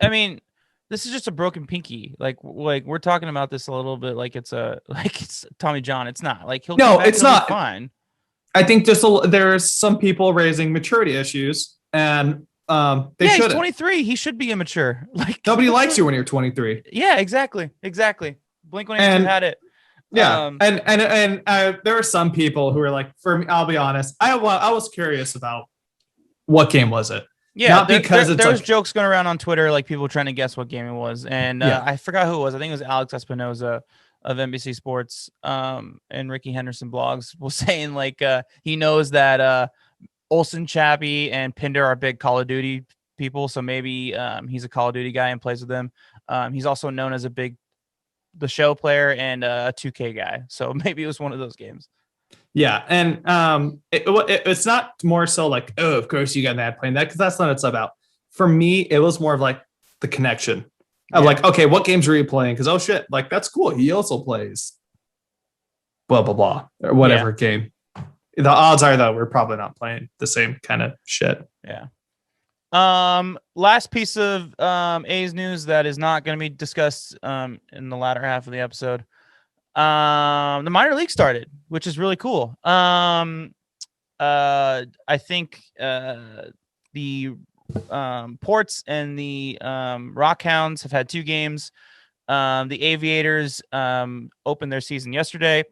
I mean? This is just a broken pinky. Like we're talking about this a little bit like it's Tommy John. It's not like it's not fine. I think there's some people raising maturity issues, and he's 23. He should be immature. Like nobody likes you when you're 23. Yeah, exactly. Blink-182 had it. Yeah, and there are some people who are like, for me, I'll be honest, I was curious about what game was it. Yeah, not because there was jokes going around on Twitter, like people trying to guess what game it was, and I forgot who it was. I think it was Alex Espinoza of NBC Sports and Ricky Henderson blogs was saying like he knows that Olsen, Chappie, and Pinder are big Call of Duty people, so maybe he's a Call of Duty guy and plays with them. He's also known as the show player and a 2K guy, so maybe it was one of those games. Yeah, and it's not more so like, oh, of course you got mad playing that, because that's not what it's about. For me, it was more of like the connection. I'm like, okay, what games are you playing? Because, oh shit, like that's cool. He also plays blah blah blah or whatever game. The odds are though we're probably not playing the same kind of shit. Yeah. Last piece of A's news that is not going to be discussed in the latter half of the episode. The minor league started, which is really cool. I think the Ports and the Rockhounds have had 2 games. The Aviators opened their season yesterday,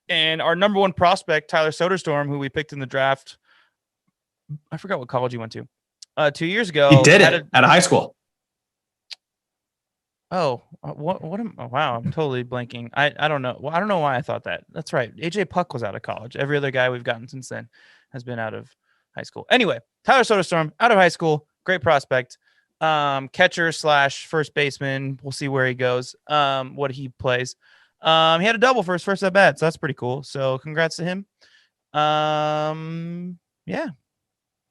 and our number 1 prospect, Tyler Soderstrom, who we picked in the draft, I forgot what college he went to 2 years ago. He did it at a high school. Oh, wow, I'm totally blanking. I don't know. Well, I don't know why I thought that. That's right. AJ Puck was out of college. Every other guy we've gotten since then has been out of high school. Anyway, Tyler Soderstrom out of high school, great prospect. Catcher / first baseman. We'll see where he goes. What he plays. He had a double for his first at bat, so that's pretty cool. So congrats to him. Yeah.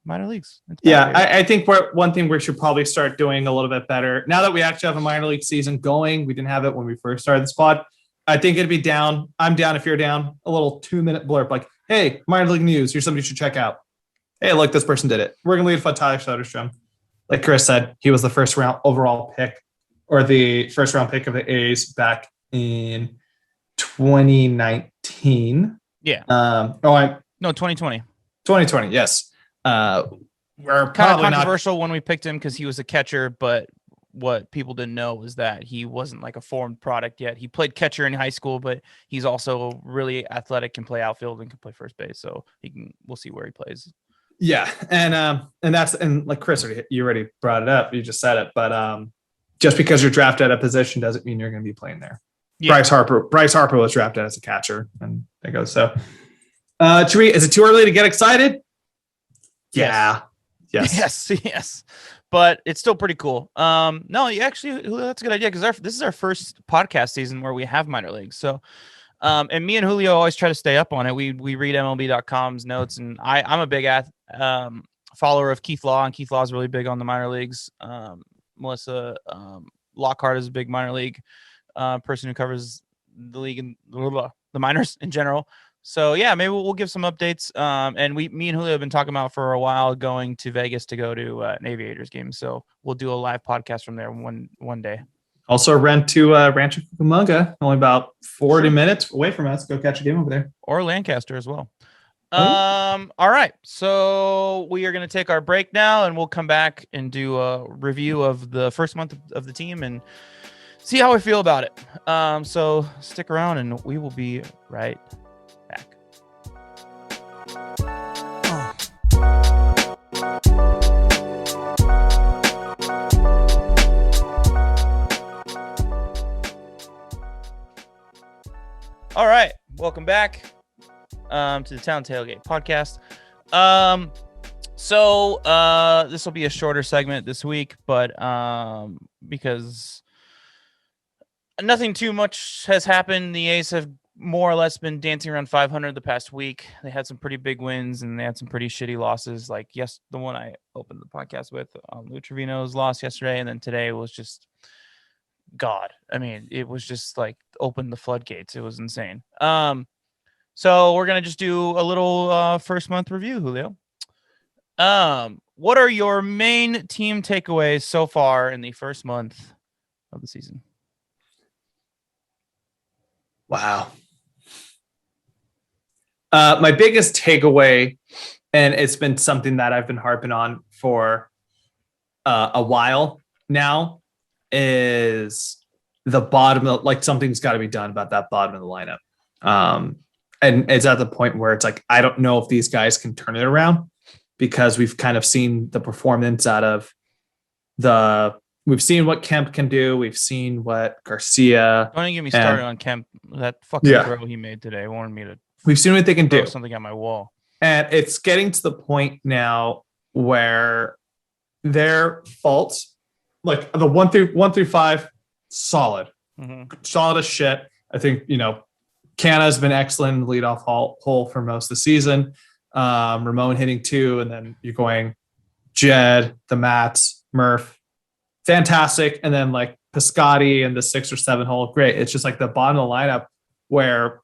Minor leagues. Yeah, I think one thing we should probably start doing a little bit better now that we actually have a minor league season going. We didn't have it when we first started the spot. I think it'd be down. I'm down if you're down. A little 2-minute blurb like, hey, minor league news. Here's somebody you should check out. Hey, look, this person did it. We're going to lead with Tyler Soderstrom. Like Chris said, he was the first round overall pick or the first round pick of the A's back in 2019. Yeah. No, 2020. 2020, yes. We're kind of controversial when we picked him because he was a catcher, but what people didn't know was that he wasn't like a formed product yet. He played catcher in high school, but he's also really athletic, can play outfield and can play first base. So we'll see where he plays. Yeah. And like Chris, you already brought it up. You just said it, but just because you're drafted at a position doesn't mean you're going to be playing there. Yeah. Bryce Harper was drafted as a catcher, and there goes. So, is it too early to get excited? Yeah. Yes. But it's still pretty cool. No, actually, that's a good idea because this is our first podcast season where we have minor leagues. So, and me and Julio always try to stay up on it. We read MLB.com's notes, and I'm a big follower of Keith Law, and Keith Law is really big on the minor leagues. Melissa Lockhart is a big minor league person who covers the league and the minors in general. So yeah, maybe we'll give some updates. And me and Julio have been talking about for a while going to Vegas to go to an Aviators game. So we'll do a live podcast from there one day. Also rent to Rancho Cucamonga, only about 40 minutes away from us. Go catch a game over there. Or Lancaster as well. All right. So we are going to take our break now, and we'll come back and do a review of the first month of the team and see how I feel about it. So stick around and we will be right back. All right, welcome back to the Town Tailgate podcast. So this will be a shorter segment this week, but because nothing too much has happened, the A's have more or less been dancing around 500 the past week. They had some pretty big wins and they had some pretty shitty losses. Like the one I opened the podcast with, Lou Trevino's loss yesterday, and then today was just God. I mean, it was just like open the floodgates. It was insane. So we're gonna just do a little first month review, Julio. What are your main team takeaways so far in the first month of the season? Wow. My biggest takeaway, and it's been something that I've been harping on for a while now, is the bottom of, like, something's got to be done about that bottom of the lineup. And it's at the point where it's like, I don't know if these guys can turn it around, because we've kind of seen the performance out of we've seen what Kemp can do. We've seen what Garcia. Don't even get me started on Kemp. That fucking throw he made today warned me to. We've seen what they can do. Something on my wall. And it's getting to the point now where their faults, like the one through five, solid, solid as shit. I think, Canna has been excellent in the leadoff hole for most of the season. Ramon hitting 2, and then you're going Jed, the Mats, Murph, fantastic. And then like Piscotti in the 6 or 7 hole, great. It's just like the bottom of the lineup where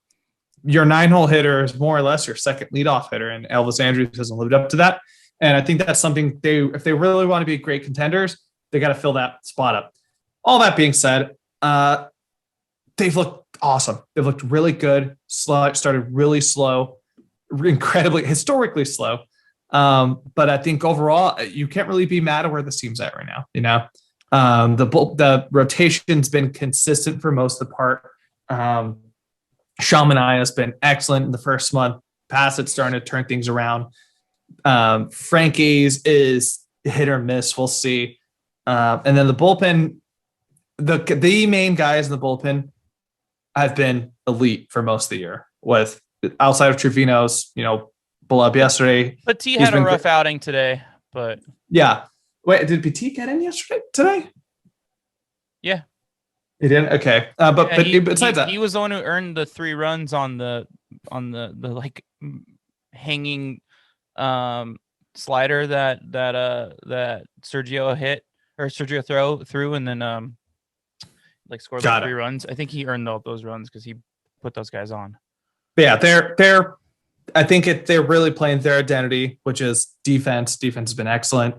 your 9-hole hitter is more or less your second leadoff hitter, and Elvis Andrus hasn't lived up to that. And I think that's something if they really want to be great contenders, they got to fill that spot up. All that being said, they've looked awesome. They've looked really good. Started really slow, incredibly historically slow. But I think overall, you can't really be mad at where this team's at right now. The rotation's been consistent for most of the part. Sean Manaea has been excellent in the first month. Passett's starting to turn things around. Frankie's is hit or miss. We'll see. And then the bullpen, the main guys in the bullpen have been elite for most of the year, with outside of Trevino's, blow up yesterday. But T had a rough outing today, but yeah. Wait, did PT get in today? Yeah. He didn't? Okay. Besides that, he was the one who earned the 3 runs on the like hanging slider that Sergio hit, or Sergio threw and then scored 3 runs. I think he earned all those runs because he put those guys on. But yeah, they're I think they're really playing their identity, which is defense. Defense has been excellent.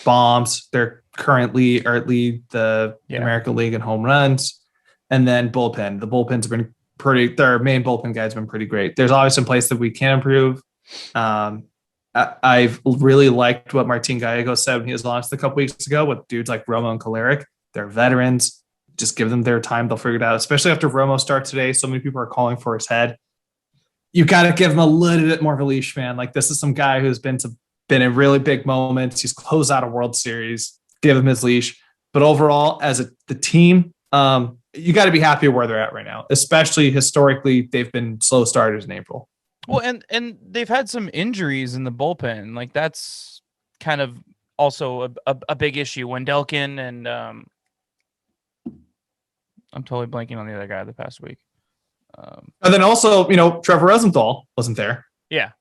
Bombs, they're currently lead the American League in home runs. And then bullpen. The bullpen's been their main bullpen guys have been pretty great. There's always some place that we can improve. I've really liked what Martin Gallego said when he was launched a couple weeks ago with dudes like Romo and Kolarek. They're veterans. Just give them their time. They'll figure it out, especially after Romo starts today. So many people are calling for his head. You got to give him a little bit more of a leash, man. Like, this is some guy who's been in really big moments. He's closed out a World Series. Give him his leash. But overall, as the team, you got to be happy where they're at right now. Especially historically, they've been slow starters in April. Well, and they've had some injuries in the bullpen. Like, that's kind of also a big issue. Wendelken and I'm totally blanking on the other guy the past week. And then also, Trevor Rosenthal wasn't there. Yeah.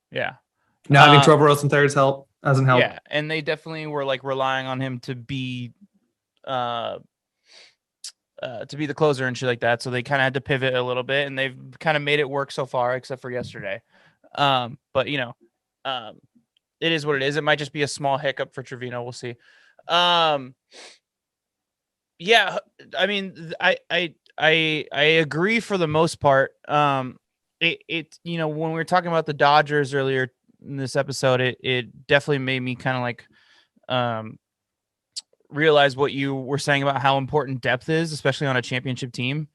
Not having Trevor Rosenthal's help hasn't helped. Yeah, and they definitely were relying on him to be the closer and shit like that. So they kind of had to pivot a little bit, and they've kind of made it work so far, except for yesterday. But it is what it is. It might just be a small hiccup for Trevino. We'll see. Yeah, I mean, I agree for the most part. When we were talking about the Dodgers earlier in this episode, it definitely made me kind of realize what you were saying about how important depth is, especially on a championship team.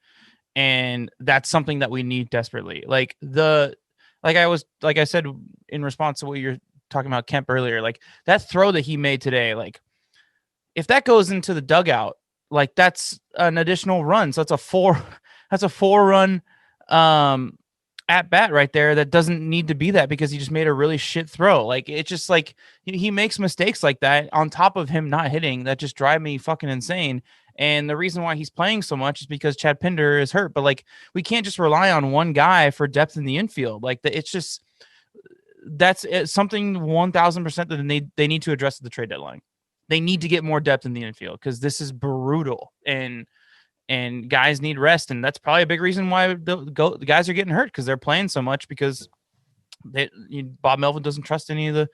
And that's something that we need desperately. Like I said, in response to what you're talking about Kemp earlier, like that throw that he made today, like if that goes into the dugout, like that's an additional run. So that's a 4-run at bat right there that doesn't need to be that because he just made a really shit throw. Like it's just like he makes mistakes like that on top of him not hitting that just drive me fucking insane. And the reason why he's playing so much is because Chad Pinder is hurt. But like we can't just rely on one guy for depth in the infield. Like it's just it's something 1,000% that they need to address at the trade deadline. They need to get more depth in the infield because this is brutal and guys need rest, and that's probably a big reason why the guys are getting hurt because they're playing so much because Bob Melvin doesn't trust any of the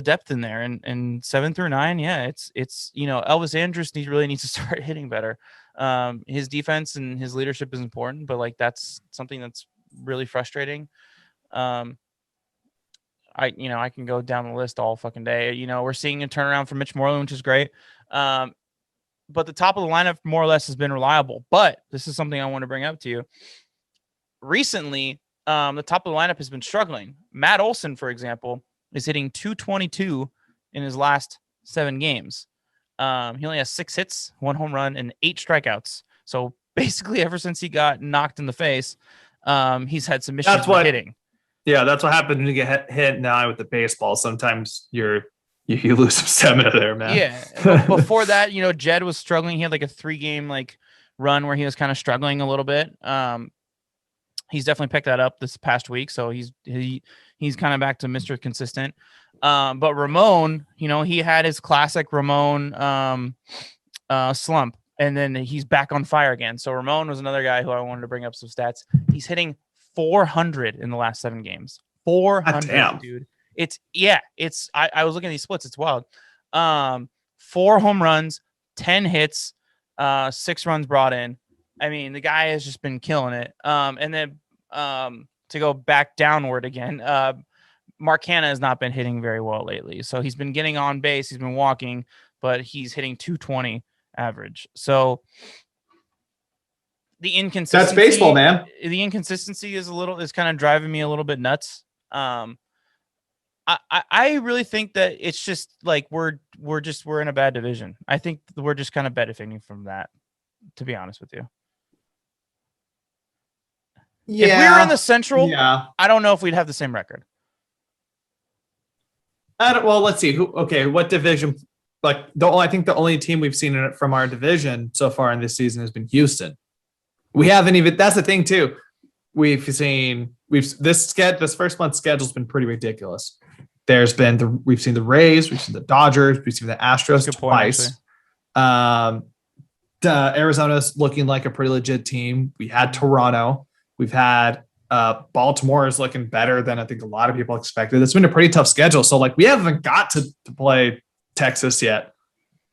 depth in there. And 7 through 9, yeah, it's Elvis Andrus really needs to start hitting better. His defense and his leadership is important, but like that's something that's really frustrating. I can go down the list all fucking day. We're seeing a turnaround for Mitch Moreland, which is great. But the top of the lineup more or less has been reliable. But this is something I want to bring up to you. Recently, the top of the lineup has been struggling. Matt Olson, for example, is hitting .222 in his last 7 games. He only has 6 hits, 1 home run, and 8 strikeouts. So basically, ever since he got knocked in the face, he's had some issues with hitting. Yeah, that's what happens when you get hit now with the baseball. Sometimes you lose some stamina there, man. Yeah. Before that, Jed was struggling. He had like a 3-game run where he was kind of struggling a little bit. He's definitely picked that up this past week, so he's kind of back to Mr. Consistent. But Ramon, he had his classic Ramon slump, and then he's back on fire again. So Ramon was another guy who I wanted to bring up some stats. He's hitting .400 in the last 7 games. 400, dude. I was looking at these splits. It's wild. 4 home runs, 10 hits, 6 runs brought in. I mean, the guy has just been killing it. And then to go back downward again, Mark Hanna has not been hitting very well lately. So he's been getting on base. He's been walking, but he's hitting .220 average. So the inconsistency. That's baseball, man. The inconsistency is kind of driving me a little bit nuts. I really think that it's just like we're in a bad division. I think we're just kind of benefiting from that, to be honest with you. Yeah. If we were in the Central, I don't know if we'd have the same record. Well, let's see. What division? I think the only team we've seen it from our division so far in this season has been Houston. We haven't even. That's the thing too. This first month's schedule's been pretty ridiculous. We've seen the Rays, we've seen the Dodgers, we've seen the Astros twice. Arizona's looking like a pretty legit team. We had Toronto. We've had Baltimore is looking better than I think a lot of people expected. It's been a pretty tough schedule. So we haven't got to play Texas yet,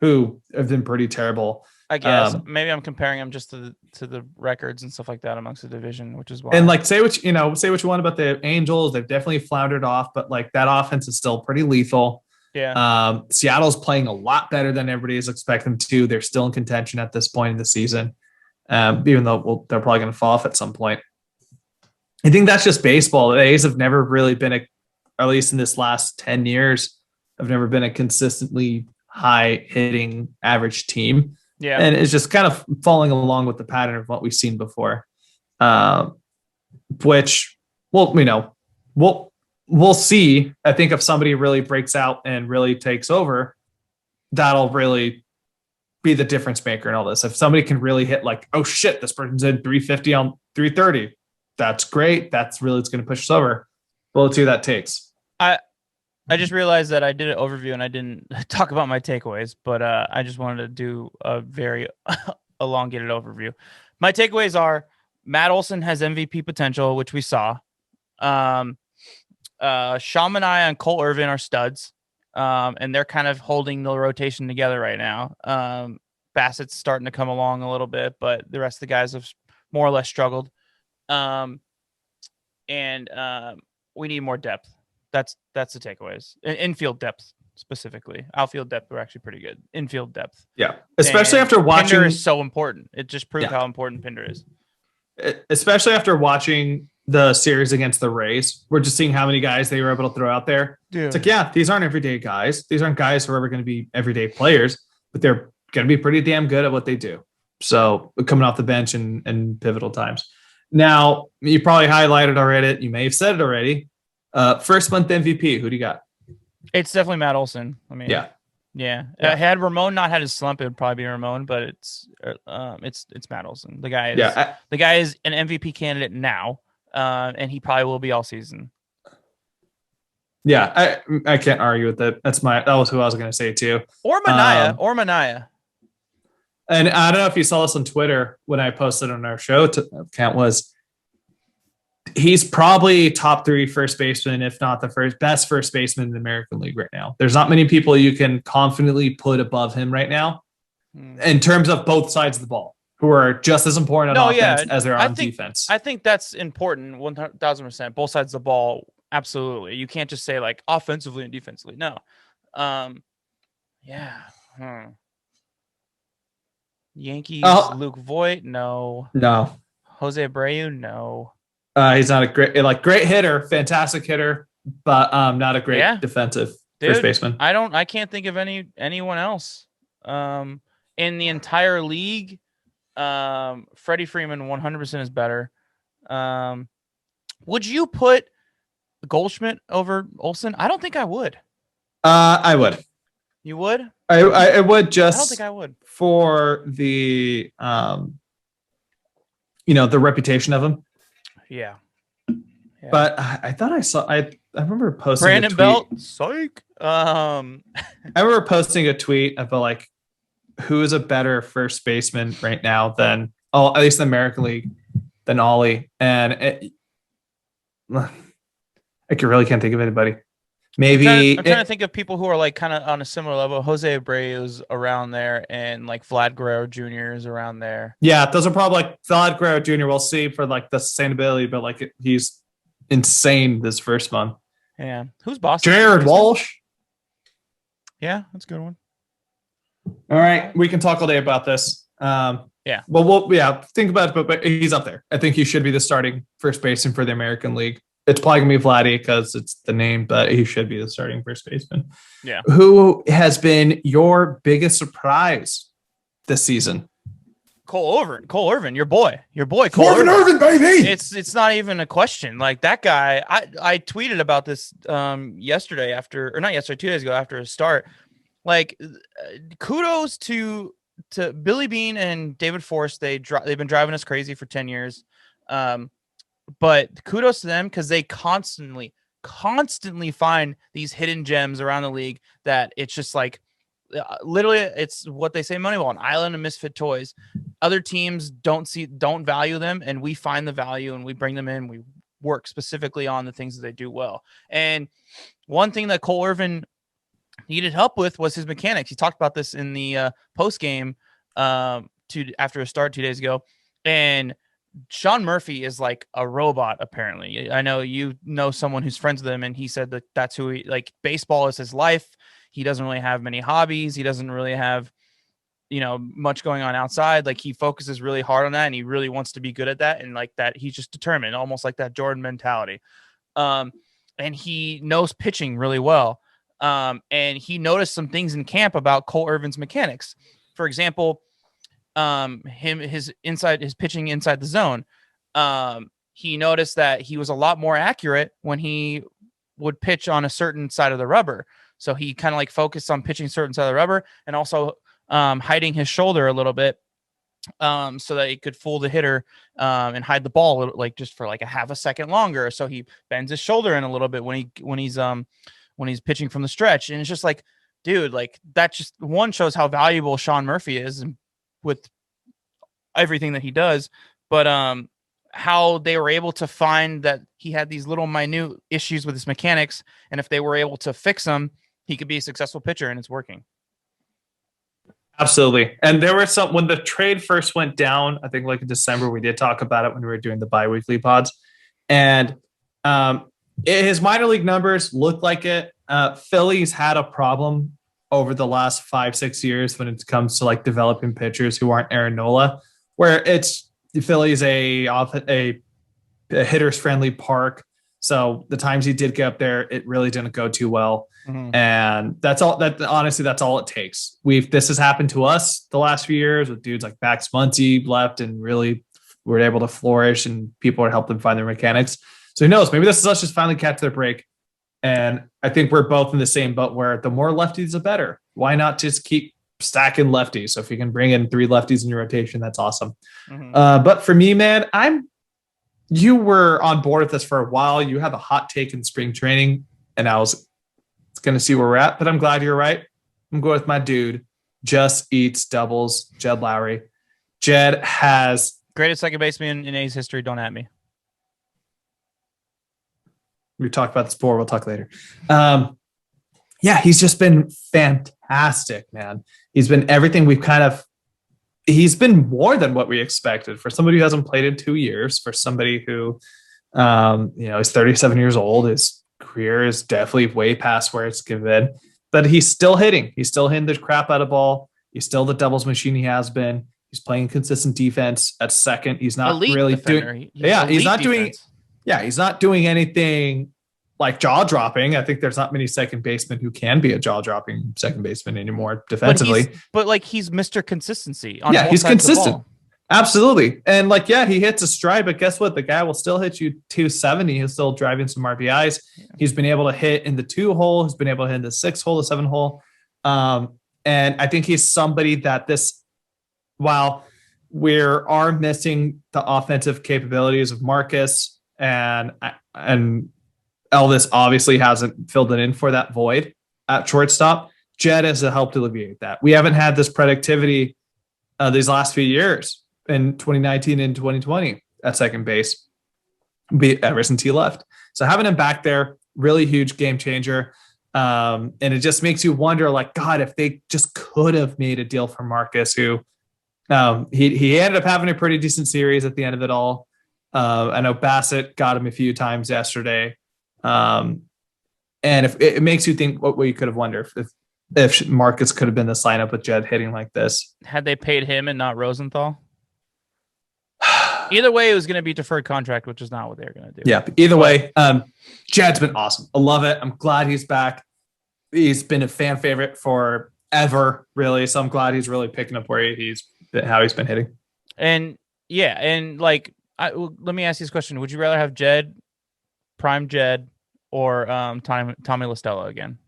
who have been pretty terrible. I guess maybe I'm comparing them just to the records and stuff like that amongst the division, which is why. And say what you want about the Angels. They've definitely floundered off, but that offense is still pretty lethal. Yeah. Seattle's playing a lot better than everybody is expecting them to. They're still in contention at this point in the season, even though they're probably going to fall off at some point. I think that's just baseball. The A's have never really been at least in this last 10 years, have never been a consistently high hitting average team. Yeah. And it's just kind of following along with the pattern of what we've seen before. Which we'll see. I think if somebody really breaks out and really takes over, that'll really be the difference maker in all this. If somebody can really hit oh shit, this person's in 350 on 330, that's great. That's really, it's going to push us over. Well, let's see what that takes. I just realized that I did an overview and I didn't talk about my takeaways, but I just wanted to do a very elongated overview. My takeaways are Matt Olson has MVP potential, which we saw. Sean Manaea and Cole Irvin are studs, and they're kind of holding the rotation together right now. Bassett's starting to come along a little bit, but the rest of the guys have more or less struggled. And we need more depth. That's the takeaways. Infield depth. specifically. Outfield depth were actually pretty good. Infield depth. Yeah. Especially And after watching. Pinder is so important. It just proved how important Pinder is. Especially after watching the series against the Rays. We're just seeing how many guys they were able to throw out there. Dude. It's like, yeah, these aren't everyday guys. These aren't guys who are ever going to be everyday players, but they're going to be pretty damn good at what they do. So coming off the bench in pivotal times. Now, you probably highlighted already. You may have said it already. First month MVP. Who do you got? It's definitely Matt Olson. I mean, yeah. Had Ramon not had his slump, it would probably be Ramon, but it's Matt Olson. The guy is an MVP candidate now, and he probably will be all season. Yeah, I can't argue with that. That was who I was going to say too. Or Manaea. And I don't know if you saw this on Twitter when I posted on our show account was he's probably top 3 first baseman, if not the best first baseman in the American League right now. There's not many people you can confidently put above him right now in terms of both sides of the ball, who are just as important on offense as they are on defense. I think that's important, 1,000%. Both sides of the ball, absolutely. You can't just say like offensively and defensively. No. Yankees, Luke Voit, no. Jose Abreu, no. He's not a great hitter, fantastic hitter, but not a great defensive first baseman. I can't think of anyone else. In the entire league, Freddie Freeman 100% is better. Would you put Goldschmidt over Olsen? I don't think I would. I would. You would? I would just. I don't think I would. For the the reputation of him. Yeah. But I thought I remember posting Brandon a tweet. Belt, psych. I remember posting a tweet about like who is a better first baseman right now than at least in the American League than Ollie, and I really can't think of anybody. Maybe I'm trying to think of people who are like kind of on a similar level. Jose Abreu's around there, and like Vlad Guerrero Jr. is around there. Yeah, those are probably like Vlad Guerrero Jr. We'll see for like the sustainability, but like he's insane this first month. Yeah, who's Boston? Jared Walsh. Yeah, that's a good one. All right, we can talk all day about this. Yeah. Well, think about it, but he's up there. I think he should be the starting first baseman for the American League. It's probably going to be Vladdy because it's the name, but he should be the starting first baseman. Yeah. Who has been your biggest surprise this season? Cole Irvin, your boy, Cole Irvin, baby. It's not even a question. Like that guy, I tweeted about this yesterday after, or not yesterday, 2 days ago after his start. Like, kudos to Billy Beane and David Force. They've been driving us crazy for 10 years. But kudos to them because they constantly find these hidden gems around the league that it's just like literally it's what they say Moneyball, an island of misfit toys. Other teams don't value them, and we find the value and we bring them in. We work specifically on the things that they do well. And one thing that Cole Irvin needed help with was his mechanics. He talked about this in the post game after a start 2 days ago, and Sean Murphy is like a robot, apparently. I know you know someone who's friends with him, and he said that that's who he, like, baseball is his life. He doesn't really have many hobbies. He doesn't really have, much going on outside. Like, he focuses really hard on that, and he really wants to be good at that. And like that, he's just determined, almost like that Jordan mentality. And he knows pitching really well. And he noticed some things in camp about Cole Irvin's mechanics. For example, his pitching inside the zone. He noticed that he was a lot more accurate when he would pitch on a certain side of the rubber. So he kind of like focused on pitching certain side of the rubber, and also hiding his shoulder a little bit, so that he could fool the hitter and hide the ball a little, like just for like a half a second longer. So he bends his shoulder in a little bit when he's pitching from the stretch. And it's just like, dude, like that just one shows how valuable Sean Murphy is with everything that he does, but how they were able to find that he had these little minute issues with his mechanics, and if they were able to fix them, he could be a successful pitcher, and it's working. Absolutely. And there were some, when the trade first went down, I think like in December, we did talk about it when we were doing the bi-weekly pods, and his minor league numbers looked like it. Philly's had a problem over the last 5-6 years when it comes to like developing pitchers who aren't Aaron Nola, where it's Philly's a hitters friendly park. So the times he did get up there, it really didn't go too well. Mm-hmm. And that's all that's all it takes. This has happened to us the last few years with dudes like Max Muncy left and really were able to flourish and people are helping them find their mechanics. So who knows, maybe this is us just finally catch their break. And I think we're both in the same boat where the more lefties, the better. Why not just keep stacking lefties? So if you can bring in 3 lefties in your rotation, that's awesome. Mm-hmm. But for me, man, you were on board with this for a while. You have a hot take in spring training, and I was going to see where we're at, but I'm glad you're right. I'm going with my dude, just eats doubles, Jed Lowry. Jed has greatest second baseman in A's history. Don't at me. We talked about this before. We'll talk later. Yeah, he's just been fantastic, man. He's been everything he's been more than what we expected for somebody who hasn't played in 2 years, for somebody who, is 37 years old. His career is definitely way past where it's given, but he's still hitting. He's still hitting the crap out of ball. He's still the doubles machine he has been. He's playing consistent defense at second. He's not elite really defender. doing. He's not defense. He's not doing anything like jaw dropping. I think there's not many second basemen who can be a jaw dropping second baseman anymore defensively. But he's Mr. Consistency. He's consistent. Absolutely. And he hits a stride, but guess what? The guy will still hit you 270. He's still driving some RBIs. Yeah. He's been able to hit in the 2 hole. He's been able to hit in the 6 hole, the 7 hole. And I think he's somebody that while we are missing the offensive capabilities of Marcus and Elvis obviously hasn't filled it in for that void at shortstop, Jed has helped alleviate that. We haven't had this productivity these last few years in 2019 and 2020 at second base ever since he left. So having him back there, really huge game changer. And it just makes you wonder, God, if they just could have made a deal for Marcus, who he ended up having a pretty decent series at the end of it all. I know Bassett got him a few times yesterday. And if it makes you think what you could have wondered if Marcus could have been this lineup with Jed hitting like this. Had they paid him and not Rosenthal? Either way, it was going to be deferred contract, which is not what they're going to do. Yeah. Either way, Jed's been awesome. I love it. I'm glad he's back. He's been a fan favorite forever, really. So I'm glad he's really picking up how he's been hitting. And let me ask you this question. Would you rather have prime Jed, or Tommy La Stella again?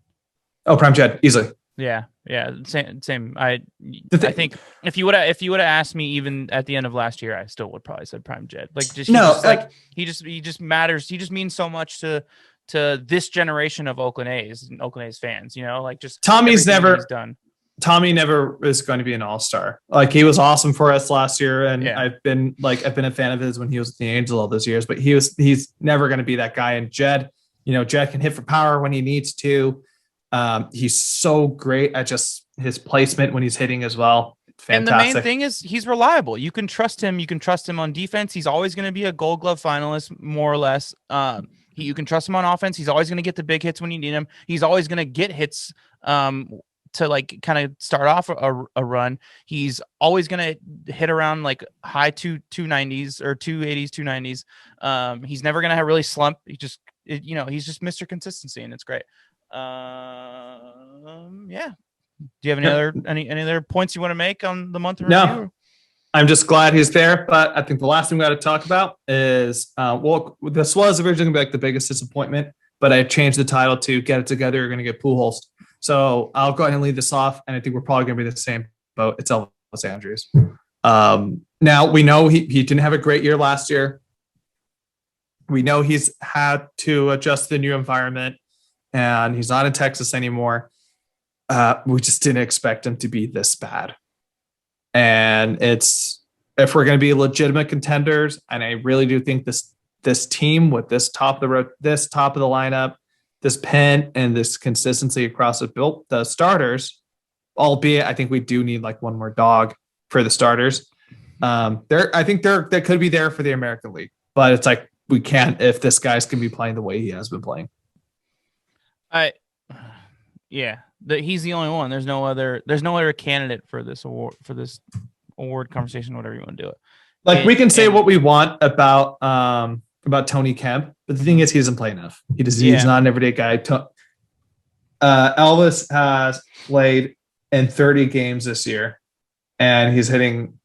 Oh, prime Jed, easily. Yeah, same. I think if you would have asked me even at the end of last year, I still would probably said prime Jed. He just matters. He just means so much to this generation of Oakland A's and Oakland A's fans. Just Tommy's never done. Tommy never is going to be an all-star. He was awesome for us last year, and I've been a fan of his when he was with the Angels all those years. But he's never going to be that guy. And Jed, Jed can hit for power when he needs to. He's so great at just his placement when he's hitting as well. Fantastic. And the main thing is he's reliable. You can trust him. You can trust him on defense. He's always going to be a Gold Glove finalist, more or less. You can trust him on offense. He's always going to get the big hits when you need him. He's always going to get hits. To kind of start off a run. He's always going to hit around high 290s or 280s, 290s. He's never going to really slump. He's just Mr. Consistency, and it's great. Yeah. Do you have any other points you want to make on the month? No, I'm just glad he's there. But I think the last thing we got to talk about is, this was originally going to be the biggest disappointment, but I changed the title to Get It Together. You're going to get Pujols. So I'll go ahead and lead this off, and I think we're probably going to be the same boat. It's Elvis Andrus. Now, we know he didn't have a great year last year. We know he's had to adjust to the new environment, and he's not in Texas anymore. We just didn't expect him to be this bad. And if we're going to be legitimate contenders, and I really do think this team with this top of the lineup, this pen and this consistency across the starters, albeit I think we do need one more dog for the starters. I think they could be there for the American League, but it's we can't if this guy's going to be playing the way he has been playing. Yeah, he's the only one. There's no other candidate for this award conversation, whatever you want to do it. Like we can say what we want about Tony Kemp, but the thing is, he doesn't play enough. He's not an everyday guy. Elvis has played in 30 games this year, and he's hitting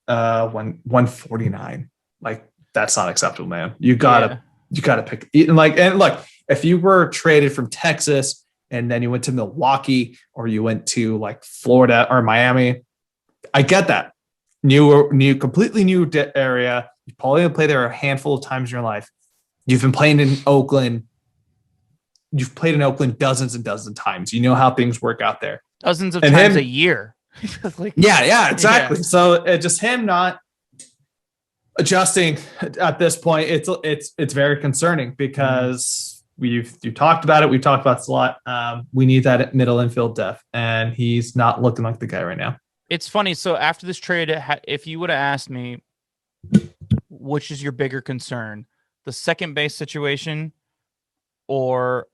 149. Like that's not acceptable, man. You gotta pick. And look, if you were traded from Texas and then you went to Milwaukee or you went to like Florida or Miami, I get that. Completely new area. You probably have played there a handful of times in your life. You've been playing in Oakland. You've played in Oakland dozens and dozens of times. You know how things work out there. Dozens of times a year. Yeah, exactly. Yeah. So just him not adjusting at this point, it's very concerning because you talked about it. We've talked about this a lot. We need that middle infield depth, and he's not looking like the guy right now. It's funny. So after this trade, if you would have asked me, which is your bigger concern, the second base situation or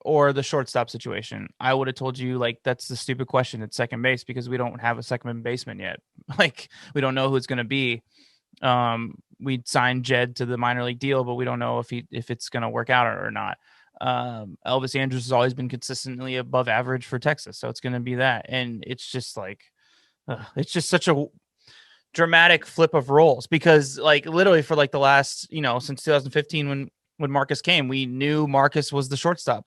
the shortstop situation, I would have told you like that's the stupid question at second base because we don't have a second baseman yet. Like we don't know who it's going to be. We signed Jed to the minor league deal, but we don't know if it's going to work out or not. Elvis Andrus has always been consistently above average for Texas, so it's going to be that. And it's just like it's just such a dramatic flip of roles because like literally for like the last since 2015 when Marcus came, we knew Marcus was the shortstop.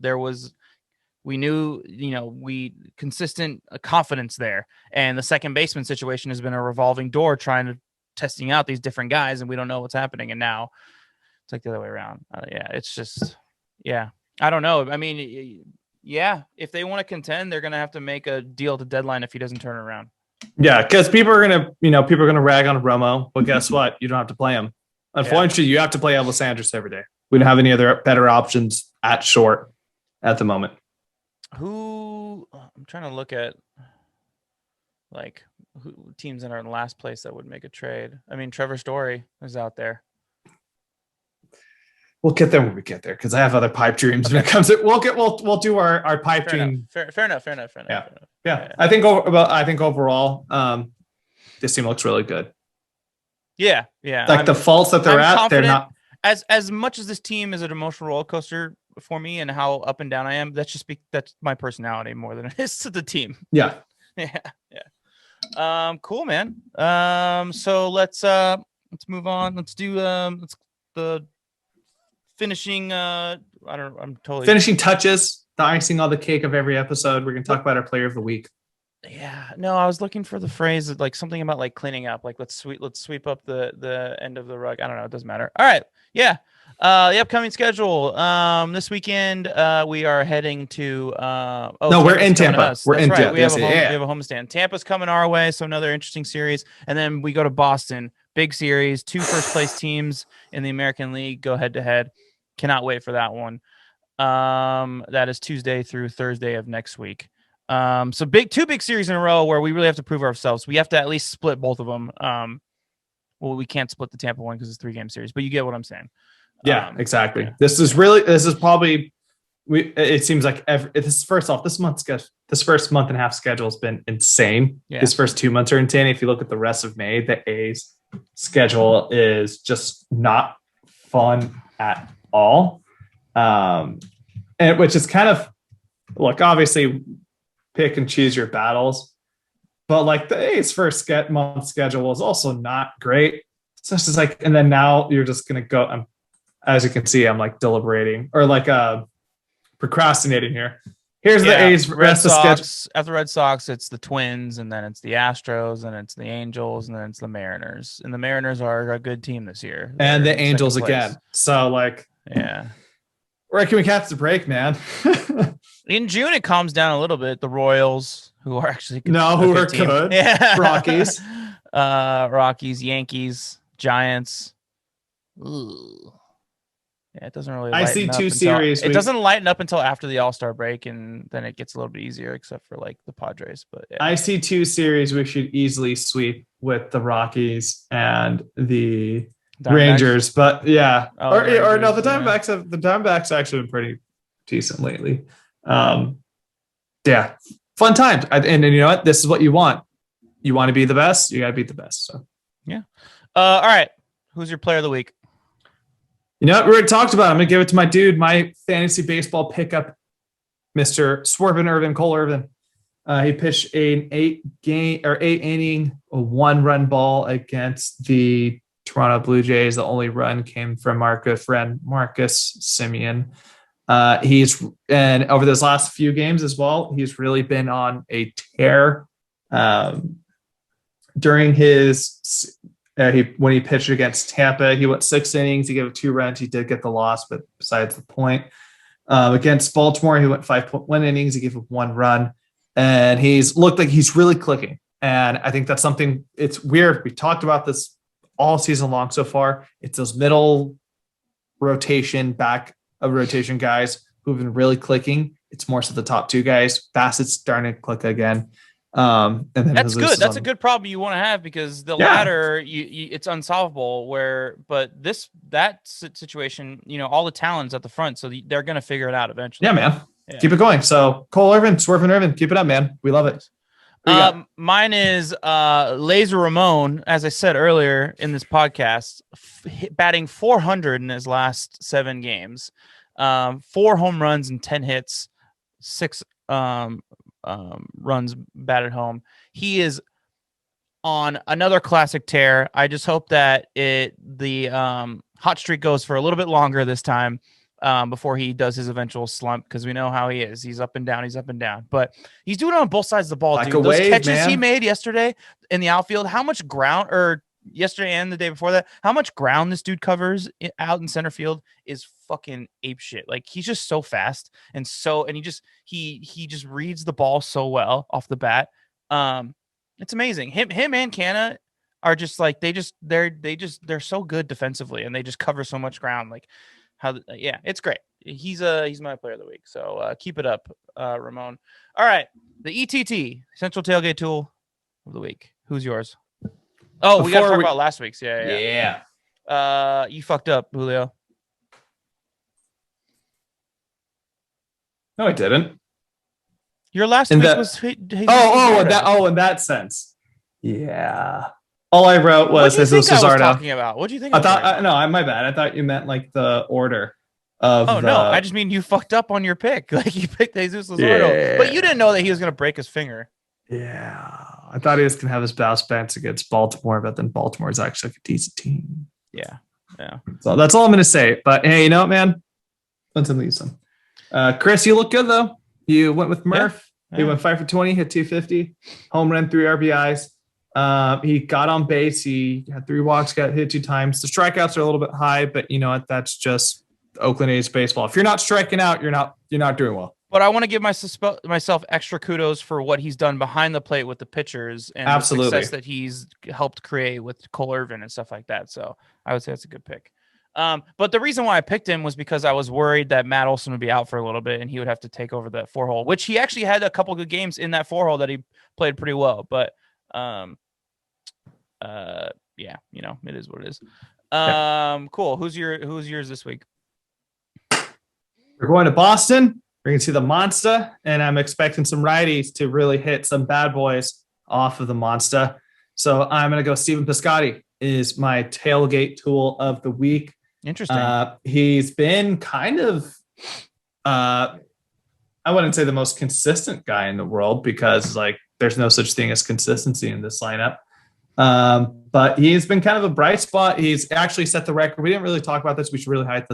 We knew consistent confidence there, and the second baseman situation has been a revolving door testing out these different guys, and we don't know what's happening. And now it's like the other way around. It's just I don't know. I mean, if they want to contend, they're going to have to make a deal at the deadline if he doesn't turn it around. Yeah, because people are going to rag on Romo, but guess what? You don't have to play him. Unfortunately, you have to play Elvis Andrus every day. We don't have any other better options at short at the moment. I'm trying to look at like who teams that are in last place that would make a trade. I mean, Trevor Story is out there. We'll get there when we get there because I have other pipe dreams when it comes to we'll do our pipe dream. Fair enough. Yeah. I think overall, this team looks really good. Yeah. Like the faults that they're at, they're not as much as this team is an emotional roller coaster for me and how up and down I am. That's my personality more than it is to the team. Yeah. Cool, man. So let's move on. Let's do the finishing finishing touches, the icing on the cake of every episode. We're gonna talk about our player of the week. Yeah, no, I was looking for the phrase like something about like cleaning up, like let's sweep up the end of the rug. I don't know, it doesn't matter. All right, yeah. The upcoming schedule. This weekend we are heading to we're in Tampa. We're in Tampa. We have a homestand. Tampa's coming our way, so another interesting series. And then we go to Boston. Big series, 2 first place teams in the American League go head to head. Cannot wait for that one. That is Tuesday through Thursday of next week. So 2 big series in a row where we really have to prove ourselves. We have to at least split both of them. Well, we can't split the Tampa one because it's a 3-game series, but you get what I'm saying. Yeah, exactly. Yeah. This is probably it seems like this first month and a half schedule has been insane. Yeah. This first 2 months are insane. If you look at the rest of May, the A's schedule is just not fun at all. And which is kind of obviously pick and choose your battles, but like the A's first month schedule was also not great. So it's just like, and then now you're just going to go, as you can see, I'm like deliberating or like procrastinating here. Here's the A's rest of schedule. After the Red Sox, it's the Twins, and then it's the Astros, and it's the Angels, and then it's the Mariners. And the Mariners are a good team this year. And the Angels again. So like, yeah. Where can we catch the break, man? In June, it calms down a little bit. The Royals, who are actually good. Good. Yeah. Rockies. Rockies, Yankees, Giants. Ooh. Yeah, it doesn't really. I see 2 series. It doesn't lighten up until after the All-Star break, and then it gets a little bit easier, except for like the Padres. But yeah. I see 2 series we should easily sweep with the Rockies and the Rangers. But yeah, no, the Diamondbacks have actually been pretty decent lately. Yeah, fun times. And you know what? This is what you want. You want to be the best. You got to beat the best. So yeah. All right. Who's your player of the week? You know what? We already talked about it. I'm going to give it to my dude, my fantasy baseball pickup, Mr. Swervin Irvin, Cole Irvin. He pitched an 8-inning, a 1-run ball against the Toronto Blue Jays. The only run came from our good friend Marcus Semien. And over those last few games as well, he's really been on a tear. During his when he pitched against Tampa, he went 6 innings. He gave up 2 runs. He did get the loss, but besides the point. Against Baltimore, he went 5.1 innings. He gave up 1 run, and he's looked like he's really clicking. And I think that's something. It's weird. We talked about this all season long so far. It's those middle rotation, back of rotation guys who've been really clicking. It's more so the top 2 guys. Bassett's starting to click again. And then that's good. That's a good problem you want to have, because the latter, it's unsolvable. But that situation, all the talent's at the front, so they're going to figure it out eventually. Yeah, man. Yeah. Keep it going. So Cole Irvin, Swervin Irvin, keep it up, man. We love it. Mine is Laser Ramon, as I said earlier in this podcast, batting .400 in his last 7 games, 4 home runs and 10 hits, 6 runs batted home. He is on another classic tear. I just hope that the hot streak goes for a little bit longer this time before he does his eventual slump, because we know how he is. He's up and down. But he's doing it on both sides of the ball, like dude. Those catches man. He made yesterday in the outfield, how much ground, or yesterday and the day before that, how much ground this dude covers out in center field is fucking ape shit. Like, he's just so fast and he just reads the ball so well off the bat. It's amazing. Him and Canna are just like, they're so good defensively, and they just cover so much ground. Like, it's great. He's my player of the week. So keep it up, Ramon. All right, the ETT, Essential Tailgate Tool of the week. Who's yours? Oh, we got to talk about last week's. Yeah. You fucked up, Julio. No, I didn't. Your last week was. in that sense. Yeah. All I wrote was Jesus Luzardo. What do you think I was talking about? What do you think? I thought. No, my bad. I thought you meant like the order of. Oh no, I just mean you fucked up on your pick. Like, you picked Jesus Luzardo, but you didn't know that he was going to break his finger. Yeah, I thought he was going to have his bounce backs against Baltimore, but then Baltimore is actually like a decent team. Yeah. So that's all I'm going to say. But hey, you know what, man? Let's unleash them. Chris, you look good though. You went with Murph. Yeah. He went 5 for 20, hit 250, home run, 3 RBIs. He got on base. He had 3 walks, got hit 2 times. The strikeouts are a little bit high, but you know what? That's just Oakland A's baseball. If you're not striking out, you're not doing well. But I want to give myself extra kudos for what he's done behind the plate with the pitchers and the success that he's helped create with Cole Irvin and stuff like that. So I would say that's a good pick. But the reason why I picked him was because I was worried that Matt Olson would be out for a little bit and he would have to take over that 4-hole, which he actually had a couple good games in that 4-hole that he played pretty well. But yeah, it is what it is. Cool. Who's yours this week? We're going to Boston. We're going to see the Monster, and I'm expecting some righties to really hit some bad boys off of the Monster. So I'm going to go Stephen Piscotty is my tailgate tool of the week. Interesting. He's been kind of, I wouldn't say the most consistent guy in the world, because like there's no such thing as consistency in this lineup. But he's been kind of a bright spot. He's actually set the record. We didn't really talk about this. We should really highlight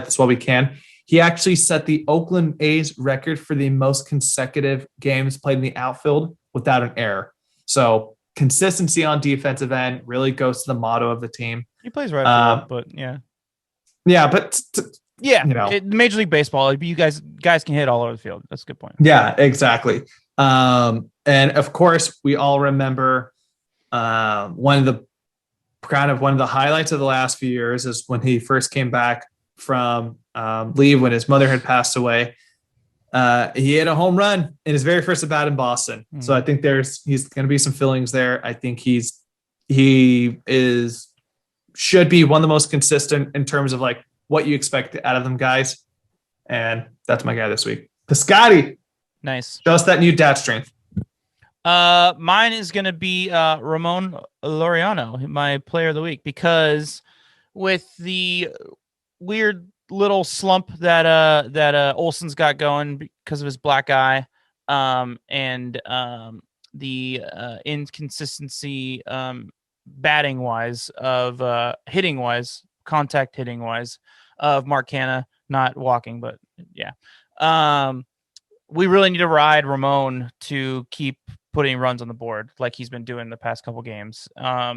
this while we can. He actually set the Oakland A's record for the most consecutive games played in the outfield without an error. So consistency on defensive end really goes to the motto of the team. He plays right field, but yeah. Yeah, but Major League Baseball, you guys can hit all over the field. That's a good point. Yeah, exactly. And of course, we all remember one of the highlights of the last few years is when he first came back from leave when his mother had passed away. He hit a home run in his very first at bat in Boston. Mm-hmm. So I think he's going to be some fillings there. I think he should be one of the most consistent in terms of like what you expect out of them guys. And that's my guy this week. Piscotty. Nice. Show us that new dad strength. Mine is going to be Ramon Laureano, my player of the week, because with the weird little slump that Olsen's got going because of his black eye, and the inconsistency batting wise of hitting wise, contact hitting wise of Mark Canha, not walking, but yeah. We really need to ride Ramon to keep putting runs on the board like he's been doing the past couple games.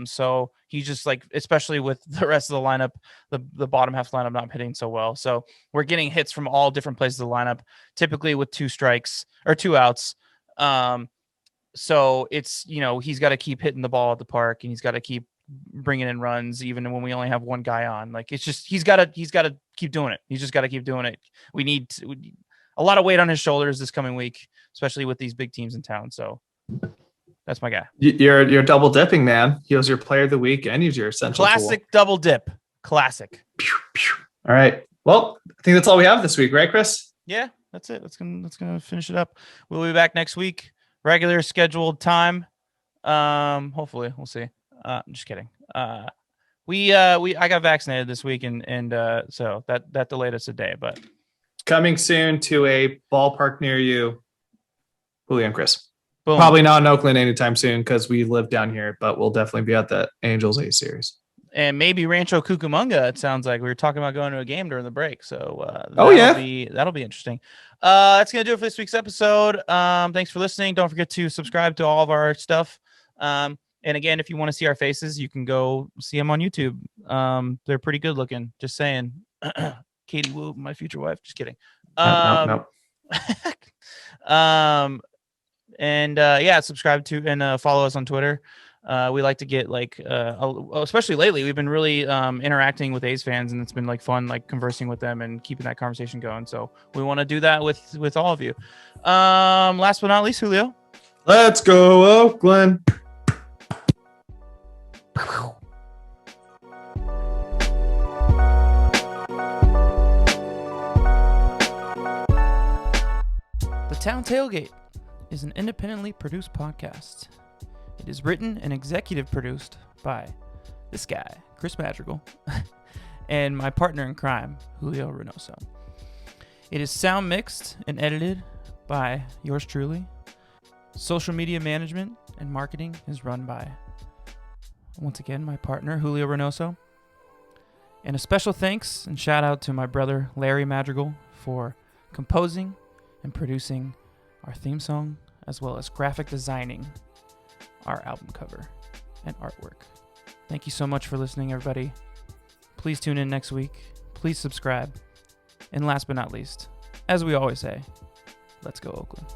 So he's just like, especially with the rest of the lineup, the bottom half lineup not hitting so well. So we're getting hits from all different places of the lineup, typically with 2 strikes or 2 outs. So it's, he's got to keep hitting the ball at the park, and he's got to keep bringing in runs even when we only have one guy on. Like, it's just, he's got to keep doing it. He's just got to keep doing it. We need a lot of weight on his shoulders this coming week, especially with these big teams in town. So that's my guy. You're double dipping, man. He was your player of the week and he's your essential classic tool. Double dip. Classic. All right. Well, I think that's all we have this week, right, Chris? Yeah, that's it. That's gonna finish it up. We'll be back next week. Regular scheduled time. Hopefully, we'll see. I'm just kidding. I got vaccinated this week, and so that delayed us a day, but coming soon to a ballpark near you, Julio and Chris. Boom. Probably not in Oakland anytime soon because we live down here, but we'll definitely be at the Angels A series. And maybe Rancho Cucamonga, it sounds like. We were talking about going to a game during the break. So that'll be interesting. That's going to do it for this week's episode. Thanks for listening. Don't forget to subscribe to all of our stuff. And again, if you want to see our faces, you can go see them on YouTube. They're pretty good looking. Just saying. Katie Wu, my future wife. Just kidding. No. And subscribe to and follow us on Twitter. We like to get especially lately, we've been really interacting with A's fans, and it's been fun, conversing with them and keeping that conversation going. So we want to do that with all of you. Last but not least, Julio. Let's go, Oakland. The Town Tailgate is an independently produced podcast. It is written and executive produced by this guy, Chris Madrigal, and my partner in crime, Julio Reynoso. It is sound mixed and edited by yours truly. Social media management and marketing is run by, once again, my partner, Julio Reynoso. And a special thanks and shout out to my brother, Larry Madrigal, for composing and producing our theme song, as well as graphic designing our album cover and artwork. Thank you so much for listening, everybody. Please tune in next week. Please subscribe. And last but not least, as we always say, let's go Oakland.